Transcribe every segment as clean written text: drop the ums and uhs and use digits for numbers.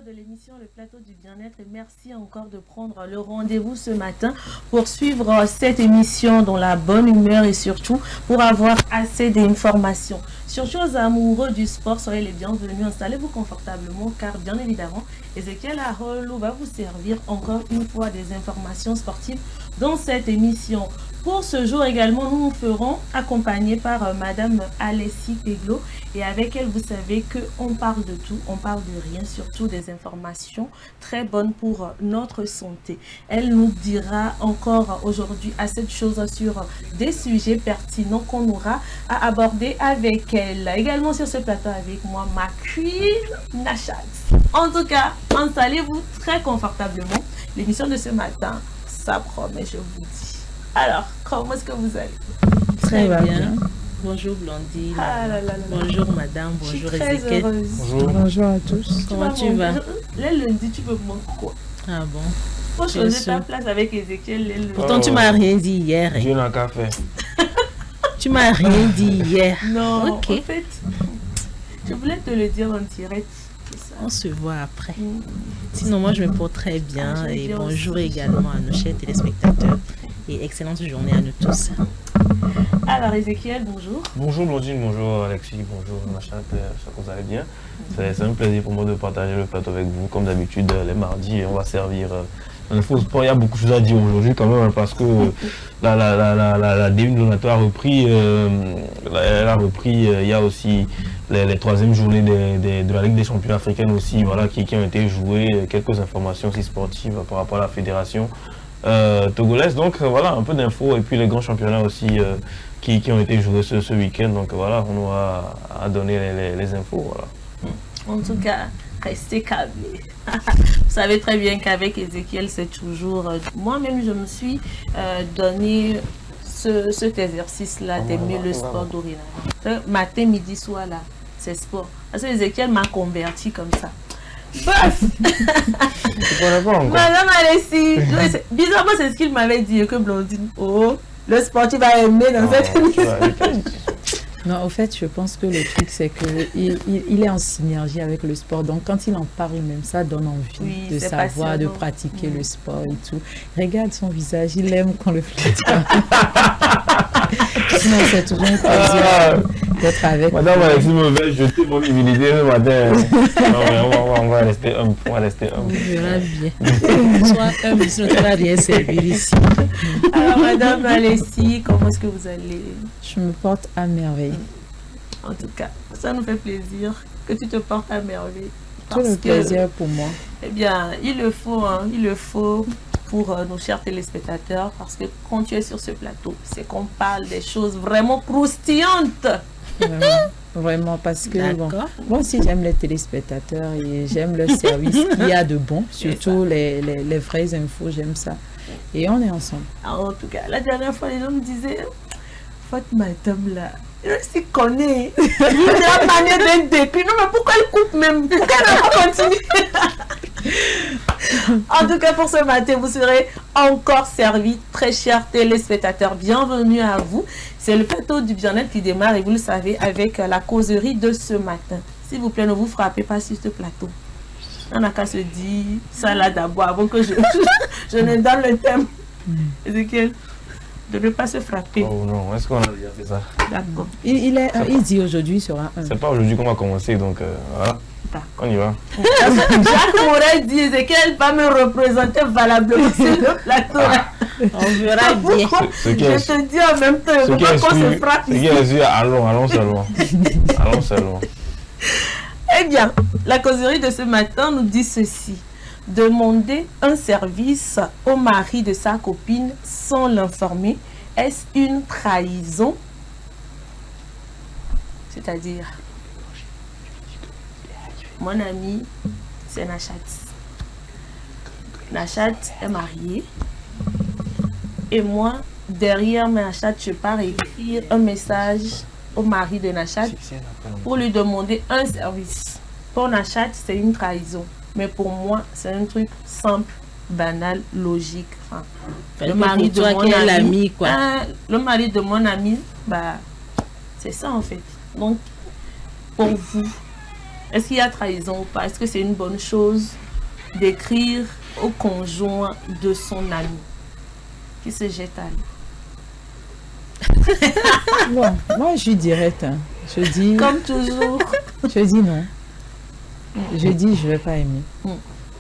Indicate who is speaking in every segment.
Speaker 1: de l'émission Le Plateau du Bien-être et merci encore de prendre le rendez-vous ce matin pour suivre cette émission dans la bonne humeur et surtout pour avoir assez d'informations. Surtout aux amoureux du sport, soyez les bienvenus, installez-vous confortablement car bien évidemment, Ezekiel Arolo va vous servir encore une fois des informations sportives dans cette émission. Pour ce jour également, nous nous ferons accompagner par Madame Alessi Teglo et avec elle, vous savez qu'on parle de tout, on parle de rien, surtout des informations très bonnes pour notre santé. Elle nous dira encore aujourd'hui assez de choses sur des sujets pertinents qu'on aura à aborder avec elle. Également sur ce plateau avec moi, ma queen Nachat. En tout cas, installez-vous très confortablement. L'émission de ce matin, ça promet, je vous dis. Alors, comment est-ce que vous allez?
Speaker 2: Très bien. Bonjour Blondine.
Speaker 1: Ah là là là.
Speaker 2: Bonjour madame, bonjour Ezekiel.
Speaker 3: Bonjour.
Speaker 4: Bonjour à tous.
Speaker 2: Comment tu vas?
Speaker 1: Le lundi, tu veux manquer quoi?
Speaker 2: Ah bon?
Speaker 1: Faut changer ta place avec Ezekiel le lundi.
Speaker 2: Pourtant, tu m'as rien dit hier.
Speaker 3: Dieu n'a qu'à faire.
Speaker 2: Tu m'as rien dit hier.
Speaker 1: Non,
Speaker 2: Ok.
Speaker 1: en fait, je voulais te le dire en direct.
Speaker 2: On se voit après. Sinon, moi, je me porte très bien.
Speaker 1: Ah, je vais
Speaker 2: Et
Speaker 1: bien
Speaker 2: bonjour
Speaker 1: aussi.
Speaker 2: également à nos chers téléspectateurs. Et excellente journée à nous tous.
Speaker 1: Alors, Ezekiel, bonjour.
Speaker 3: Bonjour Blondine, bonjour Alexis, bonjour Machat, j'espère que vous allez bien. C'est un plaisir pour moi de partager le plateau avec vous, comme d'habitude, les mardis, et on va servir l'info sport. Il y a beaucoup de choses à dire aujourd'hui quand même, parce que la D1 Donato a repris, il y a aussi les troisièmes journées de la Ligue des champions africaines aussi, voilà, qui ont été jouées, quelques informations aussi sportives par rapport à la fédération togolaise. Donc voilà, un peu d'infos et puis les grands championnats aussi qui ont été joués ce week-end. Donc voilà, on aura à donner les infos. Voilà.
Speaker 1: En tout cas, restez câblés. Vous savez très bien qu'avec Ezekiel, c'est toujours... Moi-même, je me suis donné cet exercice-là d'aimer le sport dorénavant. Matin, midi, soir, là, c'est sport. Parce que Ezekiel m'a converti comme ça. Bref, Madame Alessi, bizarrement c'est ce qu'il m'avait dit que Blondine, oh, le sportif va aimer dans cette émission.
Speaker 4: Non, au fait, je pense que le truc, c'est qu'il est en synergie avec le sport. Donc, quand il en parle même, ça donne envie
Speaker 1: Oui,
Speaker 4: de
Speaker 1: c'est
Speaker 4: savoir, de
Speaker 1: passionnant.
Speaker 4: pratiquer le sport et tout. Regarde son visage, il aime qu'on le flatte. Sinon, c'est toujours un plaisir d'être avec.
Speaker 3: Madame Alexis me fait jeter mon humilité ce matin. Non, mais on va rester humble. On va rester
Speaker 2: On
Speaker 3: humble.
Speaker 2: verra bien. Sois humble, sinon tu vas rien servir ici.
Speaker 1: Alors Madame Alessi, comment est-ce que vous allez?
Speaker 4: Je me porte à merveille.
Speaker 1: En tout cas, ça nous fait plaisir que tu te portes à merveille.
Speaker 4: Tout le plaisir pour moi.
Speaker 1: Eh bien, il le faut, hein, il le faut pour nos chers téléspectateurs, parce que quand tu es sur ce plateau, c'est qu'on parle des choses vraiment croustillantes.
Speaker 4: Vraiment, vraiment, parce que bon,
Speaker 2: D'accord.
Speaker 4: moi aussi j'aime les téléspectateurs et j'aime le service qu'il y a de bon, surtout les vraies infos, j'aime ça. Et on est ensemble.
Speaker 1: Alors, en tout cas, la dernière fois, les gens me disaient, Fatma Tom là, il s'y connaît. Il a la manière d'être décrit. Non, mais pourquoi elle coupe même? Pourquoi elle ne pas continuer? En tout cas, pour ce matin, vous serez encore servis, très chers téléspectateurs. Bienvenue à vous. C'est le plateau du bien-être qui démarre et vous le savez avec la causerie de ce matin. S'il vous plaît, ne vous frappez pas sur ce plateau. On n'a qu'à se dire ça là d'abord avant que je ne donne le thème. Ezekiel, de ne pas se frapper.
Speaker 3: Oh non, est-ce qu'on a déjà fait ça?
Speaker 1: D'accord.
Speaker 4: Il dit aujourd'hui sera un.
Speaker 3: C'est pas aujourd'hui qu'on va commencer, donc voilà. On y va.
Speaker 1: Jacques m'aurait dit Ezekiel va me représenter valablement sur le plateau.
Speaker 2: On verra bien.
Speaker 3: Ce qui
Speaker 1: Je
Speaker 3: est
Speaker 1: te dis en même temps, il
Speaker 3: ce
Speaker 1: ne
Speaker 3: qui
Speaker 1: faut
Speaker 3: est
Speaker 1: pas qu'on se
Speaker 3: sûr,
Speaker 1: frappe
Speaker 3: ce qui
Speaker 1: ici.
Speaker 3: est sûr, allons seulement. Allons seulement.
Speaker 1: Eh bien, la causerie de ce matin nous dit ceci. Demander un service au mari de sa copine sans l'informer, est-ce une trahison? C'est-à-dire, mon ami, c'est Nachat. Nachat est marié. Et moi, derrière Nachat, je pars écrire un message au mari de Nachat pour lui demander un service. Pour Nachat, c'est une trahison. Mais pour moi, c'est un truc simple, banal, logique. Enfin,
Speaker 2: Le mari de toi qui est l'ami, quoi.
Speaker 1: le mari de mon ami, bah, c'est ça en fait. Donc, pour vous, Est-ce qu'il y a trahison ou pas? Est-ce que c'est une bonne chose d'écrire au conjoint de son ami qui se jette à lui?
Speaker 4: Bon, moi, je suis directe. Hein. Je dis...
Speaker 1: Comme toujours.
Speaker 4: Je dis non. Je dis, je ne vais pas aimer.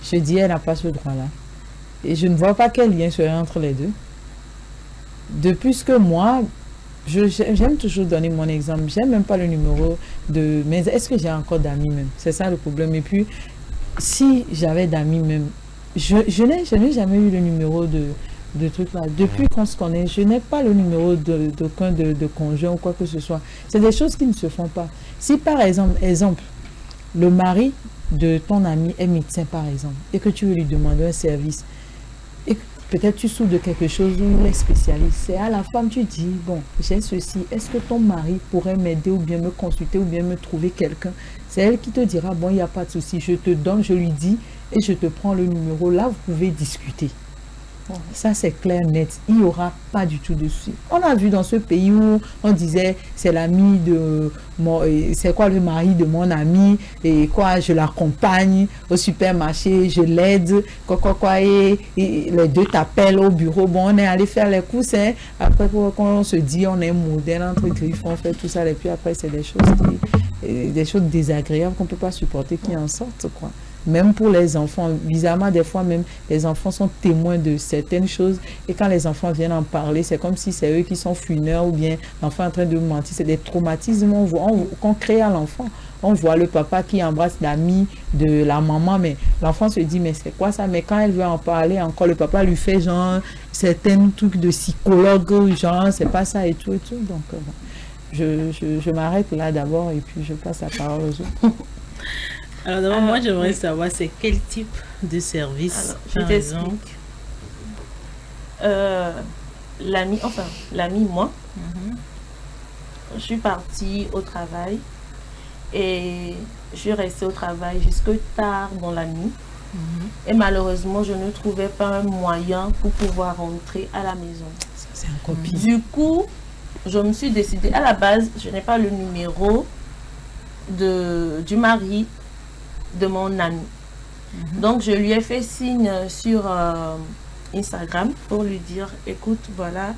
Speaker 4: Je dis, elle n'a pas ce droit-là. Et je ne vois pas quel lien serait entre les deux. De plus que moi, j'aime toujours donner mon exemple. J'aime même pas le numéro de... Mais est-ce que j'ai encore d'amis même? C'est ça le problème. Et puis, si j'avais d'amis même, je n'ai jamais eu le numéro de trucs là. Depuis qu'on se connaît, je n'ai pas le numéro d'aucun de conjoint ou quoi que ce soit. C'est des choses qui ne se font pas. Si par exemple, le mari de ton ami est médecin par exemple, et que tu veux lui demander un service, et peut-être tu souffres de quelque chose où il est spécialiste, c'est à la femme tu dis, bon, j'ai ceci, est-ce que ton mari pourrait m'aider ou bien me consulter ou bien me trouver quelqu'un? C'est elle qui te dira, bon, il n'y a pas de souci, je te donne, je lui dis, et je te prends le numéro, là vous pouvez discuter. Ça c'est clair, net, il n'y aura pas du tout de souci. On a vu dans ce pays où on disait c'est l'ami de mon, c'est quoi le mari de mon ami, et quoi, je l'accompagne au supermarché, je l'aide, quoi, et les deux t'appellent au bureau, bon on est allé faire les courses, hein. Après quand on se dit on est moderne, entre griffes, on fait tout ça, et puis après c'est des choses désagréables qu'on ne peut pas supporter qui en sortent, quoi. Même pour les enfants, bizarrement, des fois même, les enfants sont témoins de certaines choses. Et quand les enfants viennent en parler, c'est comme si c'est eux qui sont funeurs ou bien l'enfant est en train de mentir. C'est des traumatismes qu'on crée à l'enfant. On voit le papa qui embrasse l'ami de la maman, mais l'enfant se dit, mais c'est quoi ça? Mais quand elle veut en parler, encore le papa lui fait genre certains trucs de psychologue, genre c'est pas ça et tout. Donc, je m'arrête là d'abord et puis je passe la parole aux autres.
Speaker 2: Alors d'abord, moi j'aimerais savoir c'est quel type de service.
Speaker 1: Alors, je t'explique. L'ami, moi, je suis partie au travail et je suis restée au travail jusque tard dans la nuit. Et malheureusement, je ne trouvais pas un moyen pour pouvoir rentrer à la maison.
Speaker 4: C'est encore pire.
Speaker 1: Du coup, je me suis décidée, à la base, je n'ai pas le numéro du mari de mon ami. Donc je lui ai fait signe sur Instagram pour lui dire, écoute, voilà,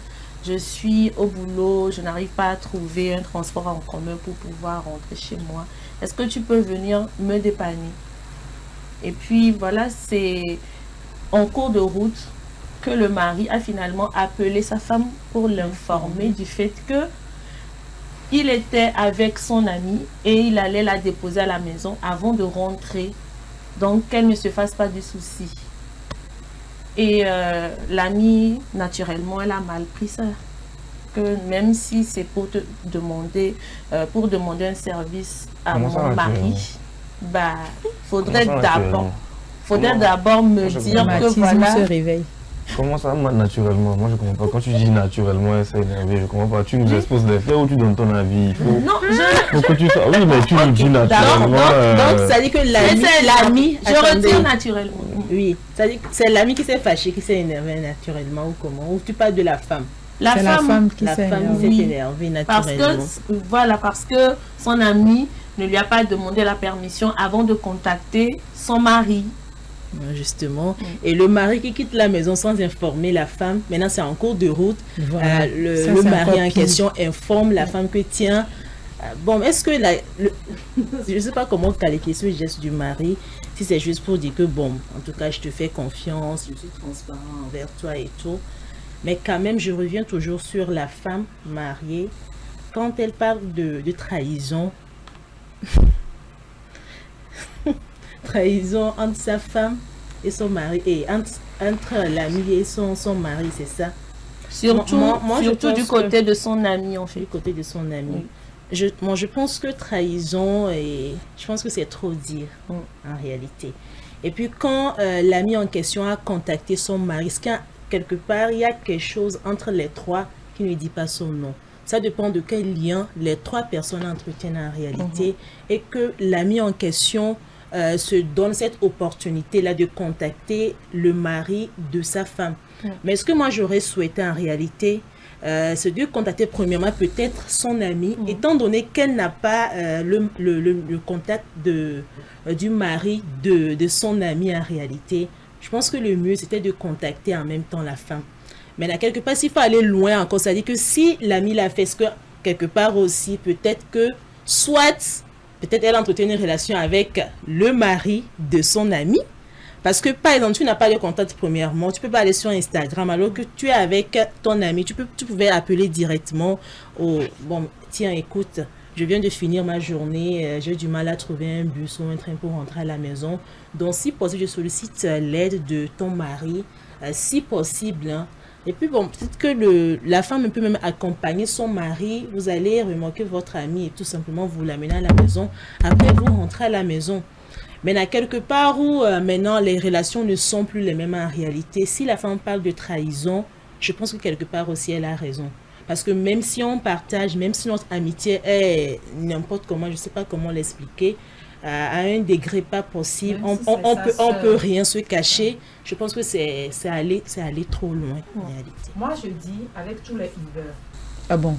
Speaker 1: je suis au boulot, je n'arrive pas à trouver un transport en commun pour pouvoir rentrer chez moi. Est-ce que tu peux venir me dépanner? Et puis voilà, c'est en cours de route que le mari a finalement appelé sa femme pour l'informer du fait que il était avec son ami et il allait la déposer à la maison avant de rentrer. Donc, qu'elle ne se fasse pas de soucis. Et l'ami, naturellement, elle a mal pris ça. Que même si c'est pour te demander, un service à mon mari, bah, faudrait d'abord me dire que voilà.
Speaker 4: Se réveille.
Speaker 3: Comment ça, naturellement? Moi, je comprends pas. Quand tu dis naturellement, c'est énervé, je comprends pas. Tu nous exposes des faits ou tu donnes ton avis? Il faut...
Speaker 1: Non,
Speaker 3: faut que tu... Oui, mais tu nous dis naturellement.
Speaker 2: Donc, ça dit que l'ami...
Speaker 1: Je retire naturellement.
Speaker 2: Oui, ça dit que c'est l'ami qui s'est fâché, qui s'est énervé naturellement ou comment? Ou tu parles de la femme?
Speaker 1: La femme
Speaker 4: qui s'est
Speaker 2: énervée naturellement.
Speaker 1: Parce que son ami ne lui a pas demandé la permission avant de contacter son mari.
Speaker 2: Justement, et le mari qui quitte la maison sans informer la femme, maintenant c'est en cours de route,
Speaker 4: voilà.
Speaker 2: Le mari en question informe la femme que tiens, bon, est-ce que je ne sais pas comment qualifier ce geste du mari, si c'est juste pour dire que bon, en tout cas je te fais confiance, je suis transparent envers toi et tout, mais quand même je reviens toujours sur la femme mariée, quand elle parle de trahison, trahison entre sa femme et son mari, et entre l'ami et son mari, c'est ça.
Speaker 1: Surtout, surtout du côté de son ami, en fait.
Speaker 2: Du côté de son ami.
Speaker 1: Oui.
Speaker 2: Je pense que trahison, je pense que c'est trop dire, en réalité. Et puis quand l'ami en question a contacté son mari, est-ce qu'il y a quelque part, il y a quelque chose entre les trois qui ne dit pas son nom? Ça dépend de quel lien les trois personnes entretiennent en réalité, et que l'ami en question se donne cette opportunité-là de contacter le mari de sa femme. Mais ce que moi j'aurais souhaité en réalité, c'est de contacter premièrement peut-être son ami, étant donné qu'elle n'a pas le contact du mari de son ami en réalité. Je pense que le mieux, c'était de contacter en même temps la femme. Mais là, quelque part, s'il faut aller loin encore, ça dit que si l'ami l'a fait, ce que quelque part aussi, peut-être que soit, peut-être elle entretient une relation avec le mari de son ami. Parce que, par exemple, tu n'as pas de contact premièrement, tu peux pas aller sur Instagram alors que tu es avec ton ami. Tu pouvais appeler directement au... Bon, tiens, écoute, je viens de finir ma journée, j'ai du mal à trouver un bus ou un train pour rentrer à la maison. Donc, si possible, je sollicite l'aide de ton mari, si possible. Hein. Et puis, bon, peut-être que la femme peut même accompagner son mari. Vous allez remarquer votre ami et tout simplement vous l'amener à la maison. Après, vous rentrez à la maison. Mais à quelque part où maintenant les relations ne sont plus les mêmes en réalité, si la femme parle de trahison, je pense que quelque part aussi elle a raison. Parce que même si on partage, même si notre amitié est n'importe comment, je ne sais pas comment l'expliquer, à un degré pas possible, on peut rien se cacher. Je pense que c'est aller trop loin en réalité.
Speaker 4: Moi je dis avec tous les Uber. Ah bon,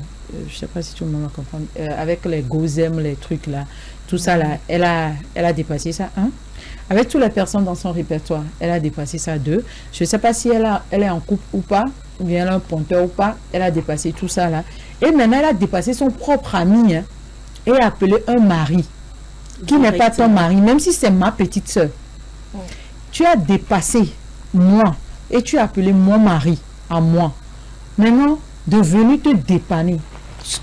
Speaker 4: je sais pas si tout le monde va comprendre. Avec les Gozem, les trucs là, tout ça là, elle a dépassé ça, 1. Avec toutes les personnes dans son répertoire, elle a dépassé ça, 2. Je sais pas si elle est en couple ou pas, ou bien elle a un ponteur ou pas, elle a dépassé tout ça là. Et maintenant, elle a dépassé son propre ami, hein, et a appelé un mari, qui n'est pas ton mari, même si c'est ma petite soeur. Tu as dépassé moi, et tu as appelé mon mari à moi. Maintenant, de venir te dépanner.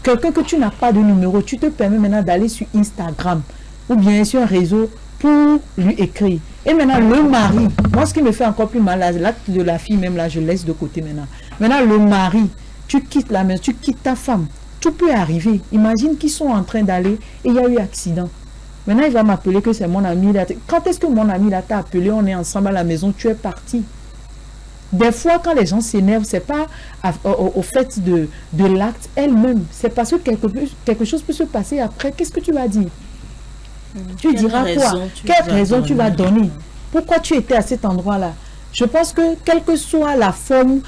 Speaker 4: Quelqu'un que tu n'as pas de numéro, tu te permets maintenant d'aller sur Instagram ou bien sur un réseau pour lui écrire. Et maintenant, le mari, moi ce qui me fait encore plus mal, l'acte de la fille même là, je laisse de côté maintenant. Maintenant, le mari, tu quittes la maison, tu quittes ta femme. Tout peut arriver. Imagine qu'ils sont en train d'aller et il y a eu accident. Maintenant, il va m'appeler que c'est mon ami. Quand est-ce que mon ami là t'a appelé, on est ensemble à la maison, tu es parti. Des fois, quand les gens s'énervent, ce n'est pas au fait de l'acte elle-même. C'est parce que quelque chose peut se passer après. Qu'est-ce que tu vas dire? Tu diras quoi? Quelle raison tu vas donner? Pourquoi tu étais à cet endroit-là? Je pense que quelle que soit la forme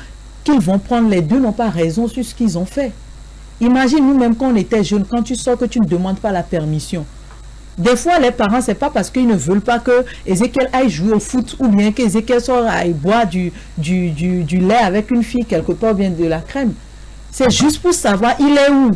Speaker 4: qu'ils vont prendre, les deux n'ont pas raison sur ce qu'ils ont fait. Imagine nous-mêmes quand on était jeunes, quand tu sors que tu ne demandes pas la permission. Des fois, les parents, ce n'est pas parce qu'ils ne veulent pas que Ézéchiel aille jouer au foot ou bien qu'Ézéchiel sort aille boire du lait avec une fille quelque part, bien de la crème. C'est juste pour savoir il est où.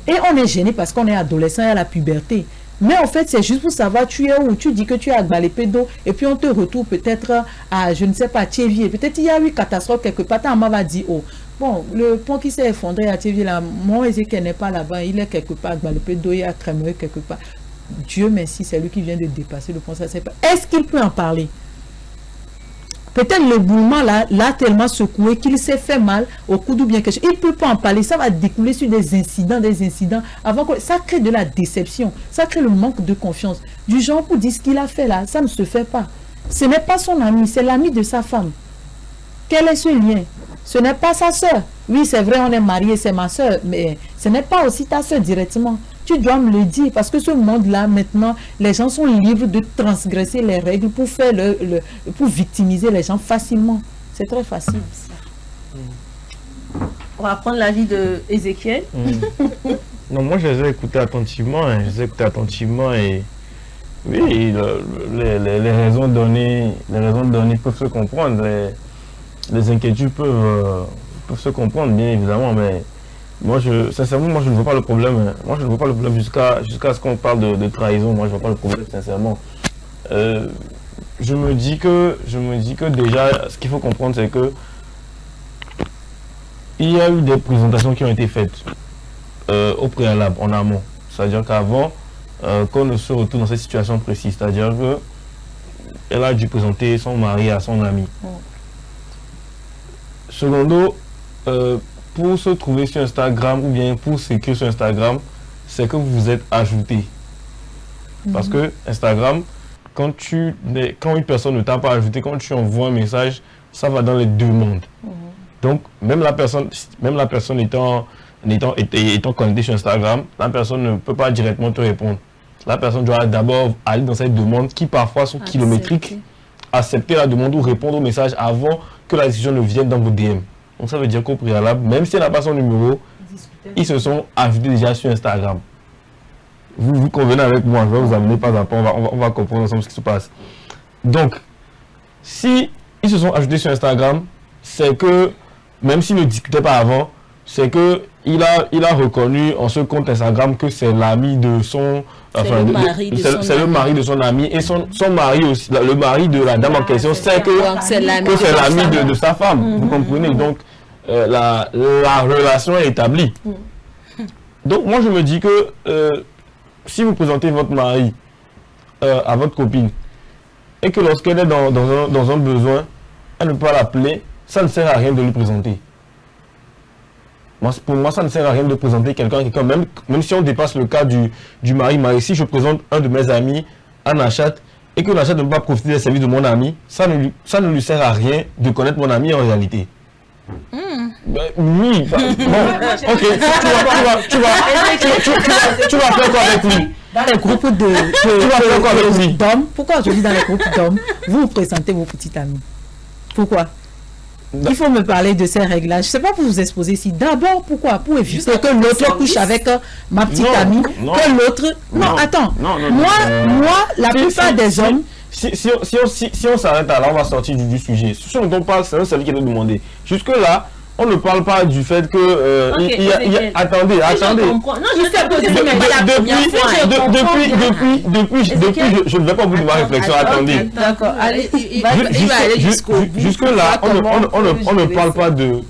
Speaker 4: Et on est gêné parce qu'on est adolescent et à la puberté. Mais en fait, c'est juste pour savoir tu es où. Tu dis que tu es à Gbalépédo et puis on te retrouve peut-être à, je ne sais pas, Tchévier. Peut-être il y a eu catastrophe quelque part. Ta maman va dire, oh, bon, le pont qui s'est effondré à Tchévier, là, mon Ézéchiel n'est pas là-bas. Il est quelque part à Gbalépédo, il y a Trémoué quelque part. Dieu merci, c'est lui qui vient de dépasser le pont. Est-ce qu'il peut en parler? Peut-être le boulement l'a tellement secoué qu'il s'est fait mal au coude ou bien quelque chose. Il ne peut pas en parler. Ça va découler sur des incidents. Avant que ça crée de la déception. Ça crée le manque de confiance. Du genre pour dire ce qu'il a fait là, ça ne se fait pas. Ce n'est pas son ami, c'est l'ami de sa femme. Quel est ce lien? Ce n'est pas sa soeur. Oui, c'est vrai, on est mariés, c'est ma soeur, mais ce n'est pas aussi ta soeur directement. Tu dois me le dire parce que ce monde-là, maintenant, les gens sont libres de transgresser les règles pour faire pour victimiser les gens facilement. C'est très facile.
Speaker 1: On va prendre l'avis de Ézéchiel.
Speaker 3: Non, moi je les ai écoutés attentivement. Et oui, les raisons données peuvent se comprendre. Les inquiétudes peuvent se comprendre, bien évidemment, mais sincèrement, je ne vois pas le problème. Moi, je ne vois pas le problème jusqu'à ce qu'on parle de trahison. Moi, je ne vois pas le problème, sincèrement. Je me dis que déjà, ce qu'il faut comprendre, c'est que il y a eu des présentations qui ont été faites au préalable, en amont. C'est-à-dire qu'avant qu'on ne se retrouve dans cette situation précise, c'est-à-dire qu'elle a dû présenter son mari à son ami. Secondo, pour se trouver sur Instagram ou bien pour s'écrire sur Instagram, c'est que vous vous êtes ajouté. Parce que Instagram, quand une personne ne t'a pas ajouté, quand tu envoies un message, ça va dans les deux mondes. Donc, même la personne étant connectée sur Instagram, la personne ne peut pas directement te répondre. La personne doit d'abord aller dans cette demande qui parfois sont kilométriques, accepter la demande ou répondre au message avant que la décision ne vienne dans vos DM. Donc ça veut dire qu'au préalable, même si elle n'a pas son numéro, ils se sont ajoutés déjà sur Instagram. Vous convenez avec moi, je vais vous amener pas à pas, on va comprendre ensemble ce qui se passe. Donc, si ils se sont ajoutés sur Instagram, c'est que, même s'ils ne discutaient pas avant, c'est que il a reconnu en ce compte Instagram que c'est l'ami de son... Enfin, c'est le mari de son ami. Et son mari aussi, le mari de la dame en question, c'est que c'est l'ami de sa femme. Vous comprenez? Donc, la relation est établie. Donc, moi, je me dis que si vous présentez votre mari à votre copine, et que lorsqu'elle est dans un besoin, elle ne peut pas l'appeler, ça ne sert à rien de lui présenter. Pour moi, ça ne sert à rien de présenter quelqu'un, même si on dépasse le cas du mari. Si je présente un de mes amis à Nachat, et que Nachat ne peut pas profiter des services de mon ami, ça ne lui sert à rien de connaître mon ami en réalité. Oui, bon, ok, tu vas faire quoi avec lui?
Speaker 4: Dans les groupes d'hommes, pourquoi je dis dans les groupes d'hommes, vous présentez vos petits amis? Pourquoi? Il faut me parler de ces réglages. C'est pas pour vous exposer ici. D'abord, pourquoi? Pour éviter que l'autre couche avec ma petite amie, que l'autre... Non, attends. Moi, la plupart des hommes...
Speaker 3: Si on s'arrête là, on va sortir du sujet. Si on parle, c'est un service qui est demandé. Jusque-là, on ne parle pas du fait que... Attendez.
Speaker 1: Non, je sais pas.
Speaker 3: Depuis, je ne vais pas vous dire ma réflexion. Attendez.
Speaker 1: D'accord. Allez, il va
Speaker 3: aller jusqu'au bout. Jusque-là, on ne parle pas de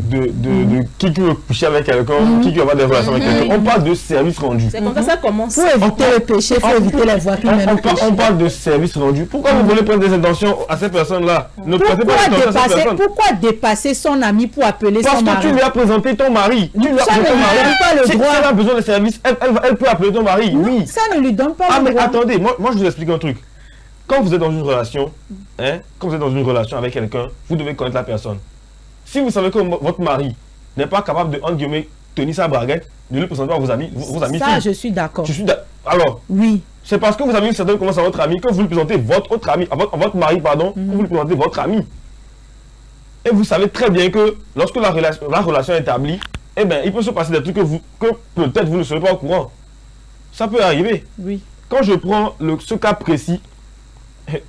Speaker 3: qui veut coucher avec quelqu'un, qui veut avoir des relations avec quelqu'un. On parle de service rendu.
Speaker 2: C'est comme ça que ça commence.
Speaker 4: Pour éviter le péché, il faut éviter les voies qui mènent au péché.
Speaker 3: On parle de service rendu. Pourquoi vous voulez prendre des intentions à cette personne-là? Ne prêtez pas attention à cette personne.
Speaker 4: Pourquoi dépasser son ami pour appeler son mari?
Speaker 3: Parce que tu lui as présenté ton mari. Tu lui as présenté ton mari. Si elle a besoin de service, elle peut appeler ton mari.
Speaker 4: Non,
Speaker 3: oui.
Speaker 4: ça ne lui donne pas le
Speaker 3: mais
Speaker 4: droit.
Speaker 3: attendez, moi je vous explique un truc. Quand vous êtes dans une relation, avec quelqu'un, vous devez connaître la personne. Si vous savez que votre mari n'est pas capable de, entre guillemets, tenir sa braguette, ne lui présentez pas vos amis.
Speaker 4: Ça, je suis d'accord.
Speaker 3: Alors,
Speaker 4: oui.
Speaker 3: C'est parce que vous avez une certaine confiance à votre ami que vous lui présentez votre autre ami, à votre mari, pardon, que vous lui présentez votre ami. Et vous savez très bien que lorsque la relation est établie, eh bien, il peut se passer des trucs que peut-être vous ne serez pas au courant. Ça peut arriver.
Speaker 4: Oui.
Speaker 3: Quand je prends ce cas précis,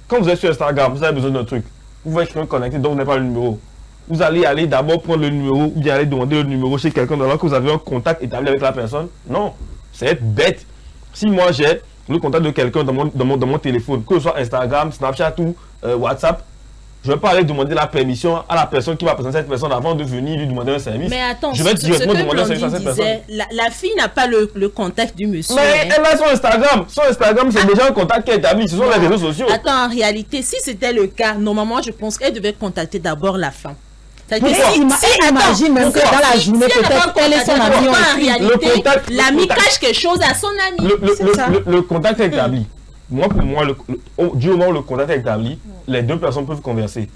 Speaker 3: quand vous êtes sur Instagram, vous avez besoin d'un truc. Vous voyez quelqu'un connecté, donc vous n'avez pas le numéro. Vous allez aller d'abord prendre le numéro ou bien aller demander le numéro chez quelqu'un alors que vous avez un contact établi avec la personne. Non, c'est être bête. Si moi j'ai le contact de quelqu'un dans mon téléphone, que ce soit Instagram, Snapchat ou WhatsApp, je ne vais pas aller demander la permission à la personne qui va présenter cette personne avant de venir lui demander un service.
Speaker 2: Mais attends,
Speaker 3: je vais directement demander un service à cette personne.
Speaker 2: La fille n'a pas le contact du monsieur.
Speaker 3: Mais elle a son Instagram. Son Instagram, c'est déjà un contact qui est établi. Ce sont les réseaux sociaux.
Speaker 2: Attends, en réalité, si c'était le cas, normalement, je pense qu'elle devait contacter d'abord la femme.
Speaker 4: Imagine même que dans la journée, peut-être elle est son amie.
Speaker 2: En réalité, l'ami cache quelque chose à son ami.
Speaker 3: Le contact est établi. Moi, pour moi, du moment où le contact est établi, les deux personnes peuvent converser.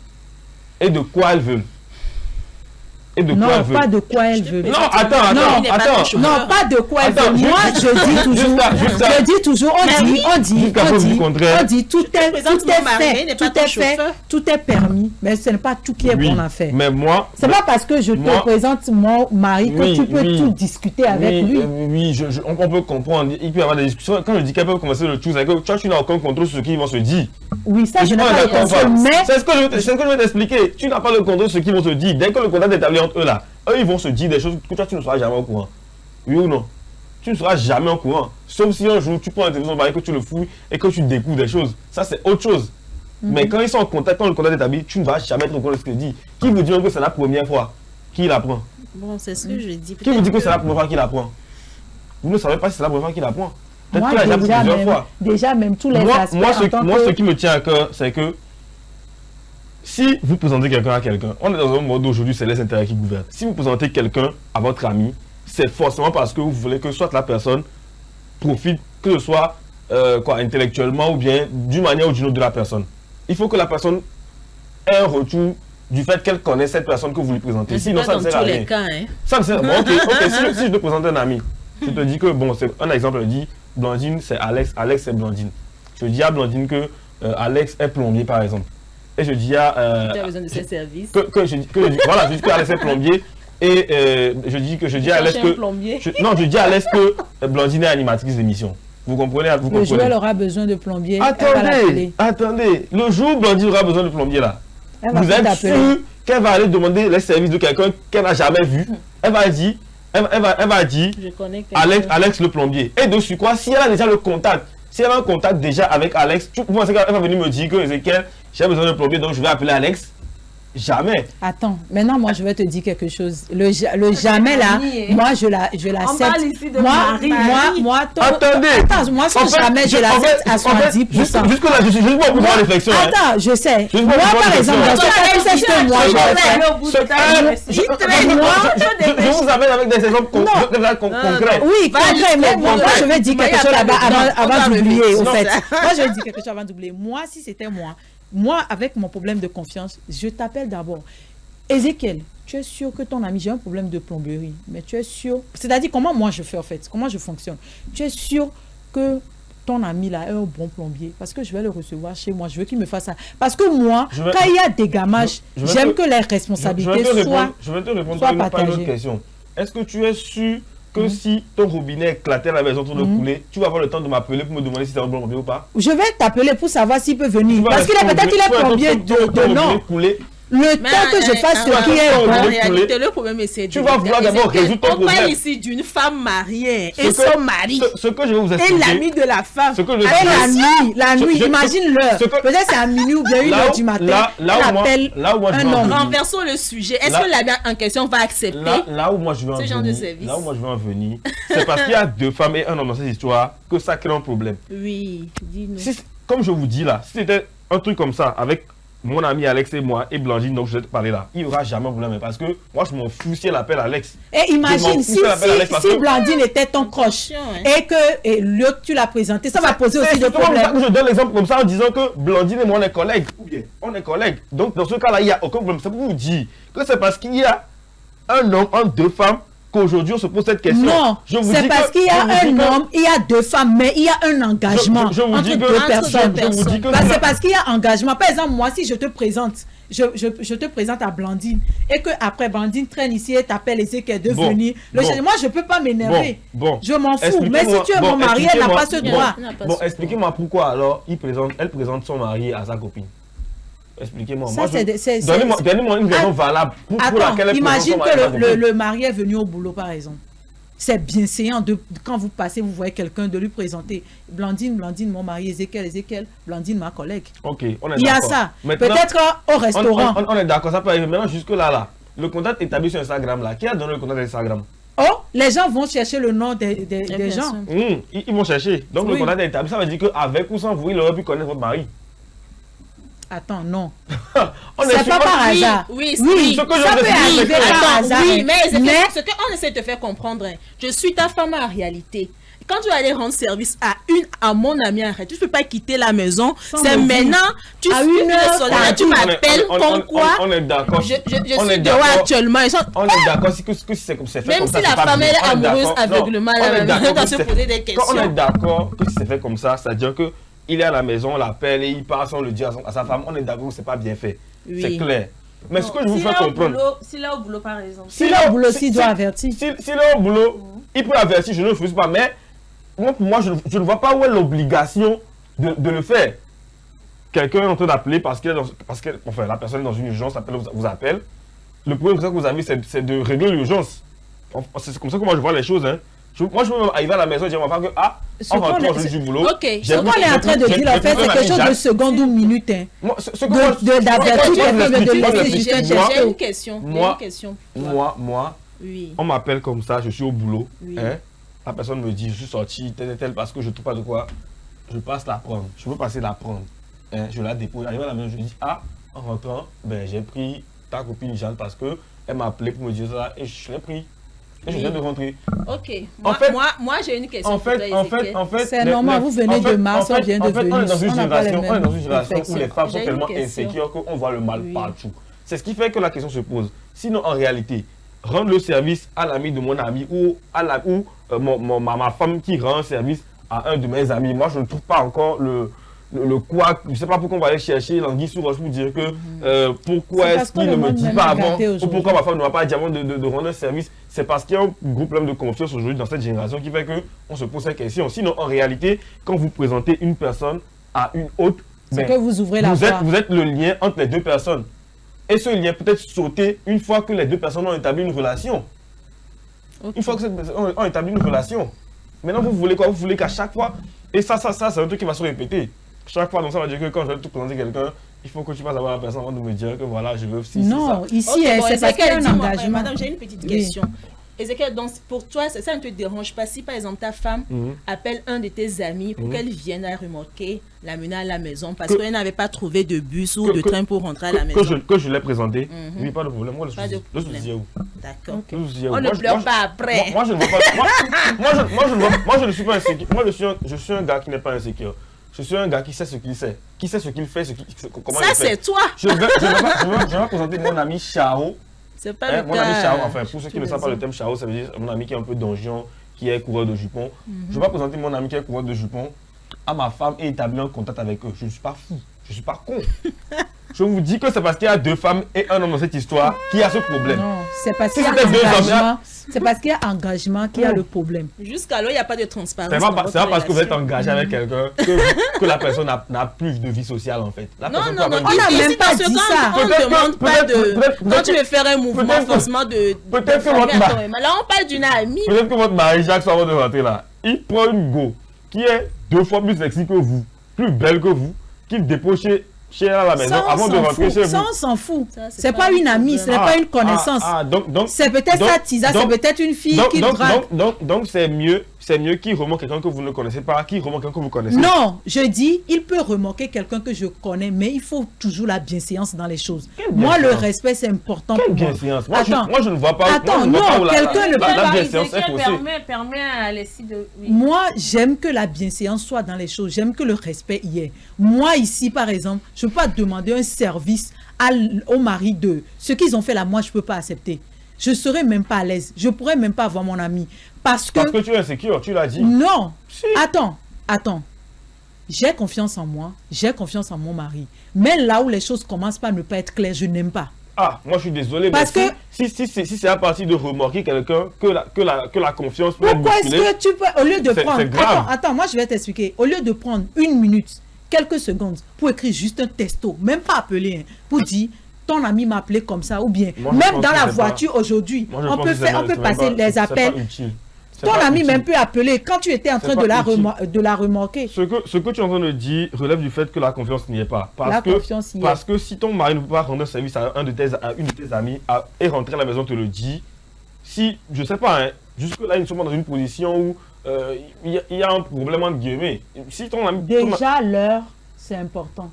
Speaker 3: Et de quoi elles veulent.
Speaker 4: Non, pas de quoi elles veulent.
Speaker 3: Non, attends.
Speaker 4: Non, pas de quoi elles veulent. Moi, je dis toujours, on dit, tout est permis, mais ce n'est pas tout qui est bon à faire.
Speaker 3: Mais moi...
Speaker 4: C'est pas parce que je te présente mon mari que tu peux tout discuter avec lui.
Speaker 3: Oui, on peut comprendre. Il peut y avoir des discussions. Quand je dis qu'elles peuvent converser le tout, c'est que tu n'as aucun contrôle sur ce qu'ils vont se dire.
Speaker 4: Oui, ça, je n'ai pas le contrôle, mais...
Speaker 3: C'est ce que je vais t'expliquer. Tu n'as pas le contrôle sur ce qu'ils vont se dire. Dès que le contact est établi entre eux là, eux ils vont se dire des choses que toi tu ne seras jamais au courant. Oui ou non? Tu ne seras jamais au courant. Sauf si un jour tu prends un téléphone mari, que tu le fouilles et que tu découvres des choses. Ça c'est autre chose. Mais quand ils sont en contact, quand le contact est établi, tu ne vas jamais être au courant de ce qu'il dit. Qui vous dit même que c'est la première fois qu'il apprend?
Speaker 2: Bon, c'est ce que je dis.
Speaker 3: Qui vous dit que c'est la première fois qu'il apprend? Vous ne savez pas si c'est la première fois qu'il apprend.
Speaker 4: Moi, déjà même tous les aspects.
Speaker 3: Moi, ce qui me tient à cœur, c'est que si vous présentez quelqu'un à quelqu'un, on est dans un mode aujourd'hui, c'est les intérêts qui gouvernent. Si vous présentez quelqu'un à votre ami, c'est forcément parce que vous voulez que soit la personne profite, que ce soit intellectuellement ou bien d'une manière ou d'une autre de la personne. Il faut que la personne ait un retour du fait qu'elle connaît cette personne que vous lui présentez. Sinon, ça ne sert à rien. Ça ne sert à rien. Si je te présente un ami, je te dis que, bon, c'est un exemple, je dis, Blandine, c'est Alex, Alex, c'est Blandine. Je dis à Blandine que Alex est plombier, par exemple. Et je dis à...
Speaker 2: tu as besoin de ses services.
Speaker 3: Voilà, je dis que Alex est plombier Et je dis à Alex que... Non, je dis à Alex que Blandine est animatrice d'émission. Vous comprenez?
Speaker 4: Le joueur aura besoin de plombier.
Speaker 3: Attendez. Le jour où Blandine aura besoin de plombier là, vous êtes sûr qu'elle va aller demander les services de quelqu'un qu'elle n'a jamais vu? Elle va dire, Alex le plombier. Et dessus quoi, si elle a déjà le contact, si elle a un contact déjà avec Alex, vous pensez qu'elle va venir me dire que Ezekiel, j'ai besoin de plombier, donc je vais appeler Alex? Jamais.
Speaker 4: Attends, maintenant moi je vais te dire quelque chose. Le jamais là, moi je l'accepte. Attends, moi son jamais je l'accepte à 70%.
Speaker 3: Jusque là, je suis juste pour voir réflexion.
Speaker 4: Attends, je sais. Moi par exemple, dans ce cas, tu sais ce que moi
Speaker 3: je vous amène avec des exemples concrets.
Speaker 4: Oui, concrets, mais moi je vais dire quelque chose là-bas avant d'oublier au fait. Moi je vais dire quelque chose avant d'oublier. Moi si c'était moi, avec mon problème de confiance, je t'appelle d'abord. Ezekiel, tu es sûr que ton ami, j'ai un problème de plomberie, mais tu es sûr... C'est-à-dire, comment moi je fais en fait? Comment je fonctionne? Tu es sûr que ton ami là est un bon plombier? Parce que je vais le recevoir chez moi, je veux qu'il me fasse ça. Parce que moi, quand il y a des gammages, j'aime que les responsabilités soient
Speaker 3: Je vais te répondre à une autre question. Est-ce que tu es sûr que si ton robinet éclatait à la maison autour de couler, tu vas avoir le temps de m'appeler pour me demander si c'est un bon plombier ou pas?
Speaker 4: Je vais t'appeler pour savoir s'il peut venir. Parce qu'il est peut-être plombier de nom. Le temps que je fasse ce qui est
Speaker 2: en réalité, le problème est
Speaker 3: tu vas vouloir d'abord résoudre ton problème.
Speaker 2: On parle ici d'une femme mariée et son mari.
Speaker 3: Ce que je vais vous expliquer.
Speaker 2: Et l'ami de la femme.
Speaker 4: Et la nuit, imagine l'heure. Peut-être c'est à minuit ou bien 1h du matin.
Speaker 3: Là où moi je veux en venir.
Speaker 2: Renversons le sujet. Est-ce que l'ami en question va accepter
Speaker 3: là où moi je veux en venir, c'est parce qu'il y a deux femmes et un homme dans cette histoire que ça crée un problème.
Speaker 2: Oui, dis-nous.
Speaker 3: Comme je vous dis là, si c'était un truc comme ça avec mon ami Alex et moi et Blandine, donc je vais te parler là, il n'y aura jamais de problème parce que moi je m'en fous si elle appelle Alex.
Speaker 4: Et imagine si Blandine était ton croche et que l'autre tu l'as présenté, ça va poser aussi des problèmes.
Speaker 3: Je donne l'exemple comme ça en disant que Blandine et moi on est collègues. On est collègues. Donc dans ce cas-là, il n'y a aucun problème. C'est pour vous dire que c'est parce qu'il y a un homme, deux femmes, qu'aujourd'hui on se pose cette question.
Speaker 4: Non, c'est parce qu'il y a un homme, il y a deux femmes, mais il y a un engagement entre deux personnes. C'est parce qu'il y a engagement. Par exemple, moi, si je te présente, je te présente à Blandine et que après Blandine traîne ici et t'appelle Ezekiel de venir. Moi, je ne peux pas m'énerver. Je m'en fous. Mais si tu es mon mari, elle n'a pas ce droit.
Speaker 3: Bon, expliquez-moi pourquoi alors elle présente son mari à sa copine. Expliquez-moi. Donnez-moi une raison valable pour laquelle elle
Speaker 4: imagine que le mari est venu au boulot, par exemple. C'est bien séant quand vous passez, vous voyez quelqu'un de lui présenter. Blandine, mon mari, Ezekiel, Blandine, ma collègue.
Speaker 3: Ok, on est d'accord.
Speaker 4: Il y a ça. Peut-être au restaurant.
Speaker 3: On est d'accord, ça peut arriver. Maintenant, jusque là. Le contact établi sur Instagram, là. Qui a donné le contact d'Instagram?
Speaker 4: Oh, les gens vont chercher le nom des gens.
Speaker 3: Ils vont chercher. Donc, le contact est établi. Ça veut dire qu'avec ou sans vous, il aurait pu connaître votre mari.
Speaker 4: Attends, non.
Speaker 2: C'est pas par hasard. Oui, ça peut arriver par hasard. Oui, mais ce qu'on essaie de te faire comprendre, je suis ta femme en réalité. Quand tu vas aller rendre service à mon ami, arrête, tu ne peux pas quitter la maison. C'est maintenant, tu m'appelles comme quoi.
Speaker 3: On est d'accord.
Speaker 2: Je suis dehors actuellement.
Speaker 3: On est d'accord que si c'est comme ça.
Speaker 2: Même si la femme elle est amoureuse aveuglement, elle va se poser des questions.
Speaker 3: Quand on est d'accord que si c'est fait comme ça, c'est-à-dire que il est à la maison, on l'appelle et il part sans le dire à sa femme. On est d'accord que c'est pas bien fait. Oui. C'est clair. Mais ce que je vous fais comprendre...
Speaker 1: S'il est au boulot, par exemple.
Speaker 4: S'il est au boulot, s'il doit avertir.
Speaker 3: S'il est au boulot, il peut avertir, je ne le refuse pas. Mais moi, je ne vois pas où est l'obligation de le faire. Quelqu'un est en train d'appeler parce que la personne est dans une urgence, vous appelle. Le problème que vous avez, c'est de régler l'urgence. C'est comme ça que moi je vois les choses. Hein. Moi, je peux même arriver à la maison et dire à ma femme que, en rentrant aujourd'hui du boulot.
Speaker 4: Ce qu'on est en train de dire, en fait, c'est quelque chose de seconde ou minute. D'avertir quelqu'un de laisser juste un geste.
Speaker 2: J'ai une question.
Speaker 3: Moi, on m'appelle comme ça, je suis au boulot. La personne me dit, je suis sorti, tel, parce que je ne trouve pas de quoi. Je passe la prendre. Je veux passer la prendre. Je la dépose. J'arrive à la maison, je dis, en rentrant, j'ai pris ta copine Jeanne parce qu'elle m'a appelé pour me dire ça et je l'ai pris. Et je viens de rentrer.
Speaker 2: Ok. Moi j'ai une question.
Speaker 3: En fait,
Speaker 4: c'est normal, vous venez de Mars, on vient de venir.
Speaker 3: On est dans une génération où les femmes sont tellement insécures qu'on voit le mal partout. C'est ce qui fait que la question se pose. Sinon, en réalité, rendre le service à l'ami de mon ami ou ma femme qui rend service à un de mes amis, moi je ne trouve pas encore le quoi, je sais pas pourquoi on va aller chercher l'anguille sous roche pour dire que pourquoi
Speaker 4: C'est
Speaker 3: est-ce
Speaker 4: parce que
Speaker 3: qu'il
Speaker 4: le
Speaker 3: ne me
Speaker 4: monde
Speaker 3: dit
Speaker 4: même
Speaker 3: pas
Speaker 4: est
Speaker 3: avant,
Speaker 4: gâté
Speaker 3: ou
Speaker 4: aujourd'hui.
Speaker 3: pourquoi ma femme ne m'a pas dit avant de rendre un service. C'est parce qu'il y a un gros problème de confiance aujourd'hui dans cette génération qui fait qu'on se pose cette question. Sinon, en réalité, quand vous présentez une personne à une autre,
Speaker 4: C'est que vous ouvrez la voie.
Speaker 3: vous êtes le lien entre les deux personnes. Et ce lien peut être sauté une fois que les deux personnes ont établi une relation. Une fois que ces personnes ont établi une relation. Maintenant, vous voulez quoi? Vous voulez qu'à chaque fois... Et ça, c'est un truc qui va se répéter. Chaque fois, donc ça va dire que quand je vais te présenter quelqu'un, il faut que tu passes à voir la personne avant de me dire que voilà, je veux ci,
Speaker 2: Non,
Speaker 3: ça.
Speaker 2: ici,
Speaker 5: Ok, bon,
Speaker 2: c'est parce qu'il y a un
Speaker 5: Ezekiel, dis-moi,
Speaker 2: engagement.
Speaker 5: Madame, j'ai une petite
Speaker 2: Oui.
Speaker 5: question. Ezekiel, donc pour toi, ça ne te dérange pas si par exemple ta femme appelle un de tes amis pour qu'elle vienne à remorquer, l'amener à la maison parce qu'elle n'avait pas trouvé de bus ou de train pour rentrer à la maison.
Speaker 3: Que je l'ai présenté, oui, pas de problème. Moi,
Speaker 5: Pas de
Speaker 3: le souci est où?
Speaker 5: D'accord.
Speaker 3: Le souci est où?
Speaker 5: On ne
Speaker 3: Moi,
Speaker 5: pleure
Speaker 3: moi,
Speaker 5: pas après.
Speaker 3: Moi, je ne vois pas. Moi, je ne suis pas insécure. Moi, je suis un gars qui n'est pas insécure. Je suis un gars qui sait ce qu'il sait. Qui sait ce qu'il fait, comment
Speaker 5: Ça,
Speaker 3: il fait.
Speaker 5: c'est toi.
Speaker 3: Je vais présenter mon ami Chao.
Speaker 5: C'est pas le
Speaker 3: Mon
Speaker 5: cas.
Speaker 3: ami Chao, enfin, pour ceux qui ne savent pas le thème Chao, ça veut dire mon ami qui est un peu donjon, qui est coureur de jupons. Je vais présenter mon ami qui est coureur de jupons à ma femme et établir un contact avec eux. Je ne suis pas fou, je ne suis pas con. Je vous dis que c'est parce qu'il y a 2 femmes et un homme dans cette histoire qu'il y a ce problème.
Speaker 2: Non, c'est parce
Speaker 3: Si
Speaker 2: qu'il y a
Speaker 3: c'était 2 hommes,
Speaker 2: engagement. C'est parce qu'il y a engagement qu'il y a le problème.
Speaker 5: Jusqu'alors, il n'y a pas de transparence.
Speaker 3: C'est
Speaker 5: dans
Speaker 3: pas
Speaker 5: votre
Speaker 3: parce que vous êtes
Speaker 5: relation.
Speaker 3: engagé avec quelqu'un que la personne n'a plus de vie sociale en fait. La
Speaker 5: Non,
Speaker 3: personne
Speaker 5: non,
Speaker 3: peut
Speaker 5: non,
Speaker 3: avoir
Speaker 2: on n'a
Speaker 3: une vie-
Speaker 2: même pas
Speaker 5: dans ce
Speaker 2: dit
Speaker 5: cas,
Speaker 2: ça.
Speaker 5: on ne
Speaker 3: Peut-être
Speaker 5: demande
Speaker 3: que-
Speaker 5: pas de...
Speaker 3: peut-être-
Speaker 5: Quand tu veux faire un mouvement,
Speaker 3: peut-être que-
Speaker 5: forcément de...
Speaker 3: peut-être que
Speaker 5: famille
Speaker 3: votre
Speaker 5: à
Speaker 3: mari-
Speaker 5: toi-même. Là, on parle d'une amie.
Speaker 3: Peut-être que votre mari Jacques soit avant de rentrer là. Il prend une go qui est 2 fois plus sexy que vous, plus belle que vous, qu'il dépose chez elle à la maison
Speaker 2: Ça, on
Speaker 3: avant de
Speaker 2: s'en
Speaker 3: rentrer
Speaker 2: fout.
Speaker 3: chez vous.
Speaker 2: Ça, on s'en fout.
Speaker 5: Ça, c'est
Speaker 2: C'est
Speaker 5: pas
Speaker 2: pas
Speaker 5: un
Speaker 2: une amie,
Speaker 5: problème.
Speaker 2: ce n'est pas une connaissance.
Speaker 3: Donc,
Speaker 2: C'est peut-être
Speaker 3: donc-
Speaker 2: ça, Tisa, c'est
Speaker 3: donc-
Speaker 2: peut-être une fille qui drague.
Speaker 3: donc c'est mieux qui remonte quelqu'un que vous ne connaissez pas, qui remonte quelqu'un que vous connaissez.
Speaker 2: Non, je dis, il peut remorquer quelqu'un que je connais, mais il faut toujours la bienséance dans les choses.
Speaker 3: Quelle
Speaker 2: Moi, le
Speaker 3: bienséance?
Speaker 2: respect, c'est important
Speaker 3: Quelle
Speaker 2: pour moi.
Speaker 3: bienséance? Moi,
Speaker 2: Attends.
Speaker 3: je ne vois pas.
Speaker 2: Attends,
Speaker 3: moi, je ne vois
Speaker 2: non,
Speaker 3: pas où
Speaker 2: quelqu'un ne peut
Speaker 3: la
Speaker 2: pas-
Speaker 3: bienséance est faussée.
Speaker 1: permet à Alessie de... Oui.
Speaker 2: Moi, j'aime que la bienséance soit dans les choses. J'aime que le respect y est. Moi, ici, par exemple, je ne peux pas demander un service au mari de ce qu'ils ont fait là. Moi, je ne peux pas accepter. Je ne serais même pas à l'aise. Je ne pourrais même pas avoir mon ami. Parce
Speaker 3: Parce que tu es insécure, tu l'as dit.
Speaker 2: Non.
Speaker 3: Si.
Speaker 2: Attends. J'ai confiance en moi. J'ai confiance en mon mari. Mais là où les choses commencent par ne pas être claires, je n'aime pas.
Speaker 3: Ah, moi je suis désolé,
Speaker 2: Parce
Speaker 3: mais
Speaker 2: que-
Speaker 3: si c'est à partir de remorquer quelqu'un que la confiance peut être
Speaker 2: Pourquoi est-ce
Speaker 3: bousculée,
Speaker 2: que tu peux, au lieu de
Speaker 3: C'est
Speaker 2: prendre...
Speaker 3: grave.
Speaker 2: Attends, moi je vais t'expliquer. Au lieu de prendre 1 minute, quelques secondes, pour écrire juste un texto, même pas appeler, hein, pour dire... Ton ami m'a appelé comme ça, ou bien,
Speaker 3: Moi, je
Speaker 2: même
Speaker 3: pense
Speaker 2: dans
Speaker 3: que
Speaker 2: la
Speaker 3: c'est
Speaker 2: voiture aujourd'hui,
Speaker 3: moi, je
Speaker 2: on
Speaker 3: pense
Speaker 2: peut
Speaker 3: que
Speaker 2: faire, on
Speaker 3: c'est
Speaker 2: peut
Speaker 3: même
Speaker 2: passer
Speaker 3: pas-
Speaker 2: les
Speaker 3: c'est
Speaker 2: appels.
Speaker 3: pas utile. C'est
Speaker 2: Ton
Speaker 3: pas
Speaker 2: ami
Speaker 3: utile.
Speaker 2: même peut appeler quand tu étais en train
Speaker 3: pas
Speaker 2: de la,
Speaker 3: utile.
Speaker 2: de la remorquer.
Speaker 3: Ce que tu es en train de dire relève du fait que la confiance n'y est pas.
Speaker 2: La confiance y est.
Speaker 3: Parce que si ton mari ne peut pas rendre un service à une de tes amies et rentrer à la maison te le dit, si, je sais pas, hein, jusque-là, ils ne sont pas dans une position où il y a un problème entre guillemets. Si ton ami...
Speaker 2: Déjà, l'heure, c'est important.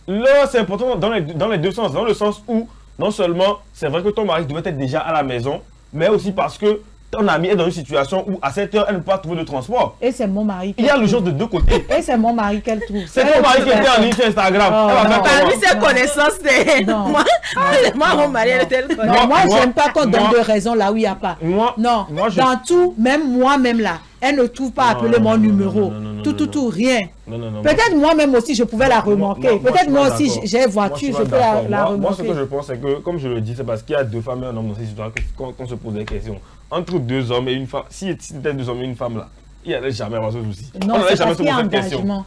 Speaker 3: Là, c'est important dans les deux sens. Dans le sens où, non seulement, c'est vrai que ton mari devait être déjà à la maison, mais aussi parce que ton ami est dans une situation où, à cette heure, elle ne peut pas trouver de transport.
Speaker 2: Et c'est mon mari.
Speaker 3: Il y a le genre de deux côtés.
Speaker 2: Et c'est mon mari qu'elle trouve.
Speaker 3: C'est ton mari qui était en ligne sur Instagram.
Speaker 2: Oh,
Speaker 3: Elle va faire
Speaker 2: non.
Speaker 3: comment?
Speaker 5: Parmi ses connaissances, c'est...
Speaker 2: Non.
Speaker 5: Moi, mon mari, elle était le
Speaker 2: Non,
Speaker 5: connaît.
Speaker 2: moi,
Speaker 3: moi-
Speaker 2: j'aime pas qu'on donne
Speaker 3: moi-
Speaker 2: de raison là où il n'y a pas.
Speaker 3: Moi,
Speaker 2: Non,
Speaker 3: moi, je-
Speaker 2: dans tout, même moi-même là, elle ne trouve pas à
Speaker 3: Non,
Speaker 2: appeler
Speaker 3: non,
Speaker 2: mon
Speaker 3: non,
Speaker 2: numéro.
Speaker 3: non, non, non,
Speaker 2: Tout, rien.
Speaker 3: Non.
Speaker 2: Peut-être moi-même aussi, je pouvais la remarquer. Peut-être moi aussi, j'ai voiture, je peux la
Speaker 3: Moi, ce que
Speaker 2: remarquer.
Speaker 3: je pense, c'est que, comme je le dis, c'est parce qu'il y a 2 femmes et un homme dans cette histoire qu'on se pose des questions. Entre 2 hommes et une femme, si c'était 2 hommes et une femme là, il n'allait jamais avoir ce souci.
Speaker 2: Non,
Speaker 3: On n'allait
Speaker 2: c'est
Speaker 3: jamais
Speaker 2: parce
Speaker 3: se
Speaker 2: qu'il y a
Speaker 3: poser de questions.
Speaker 2: engagement.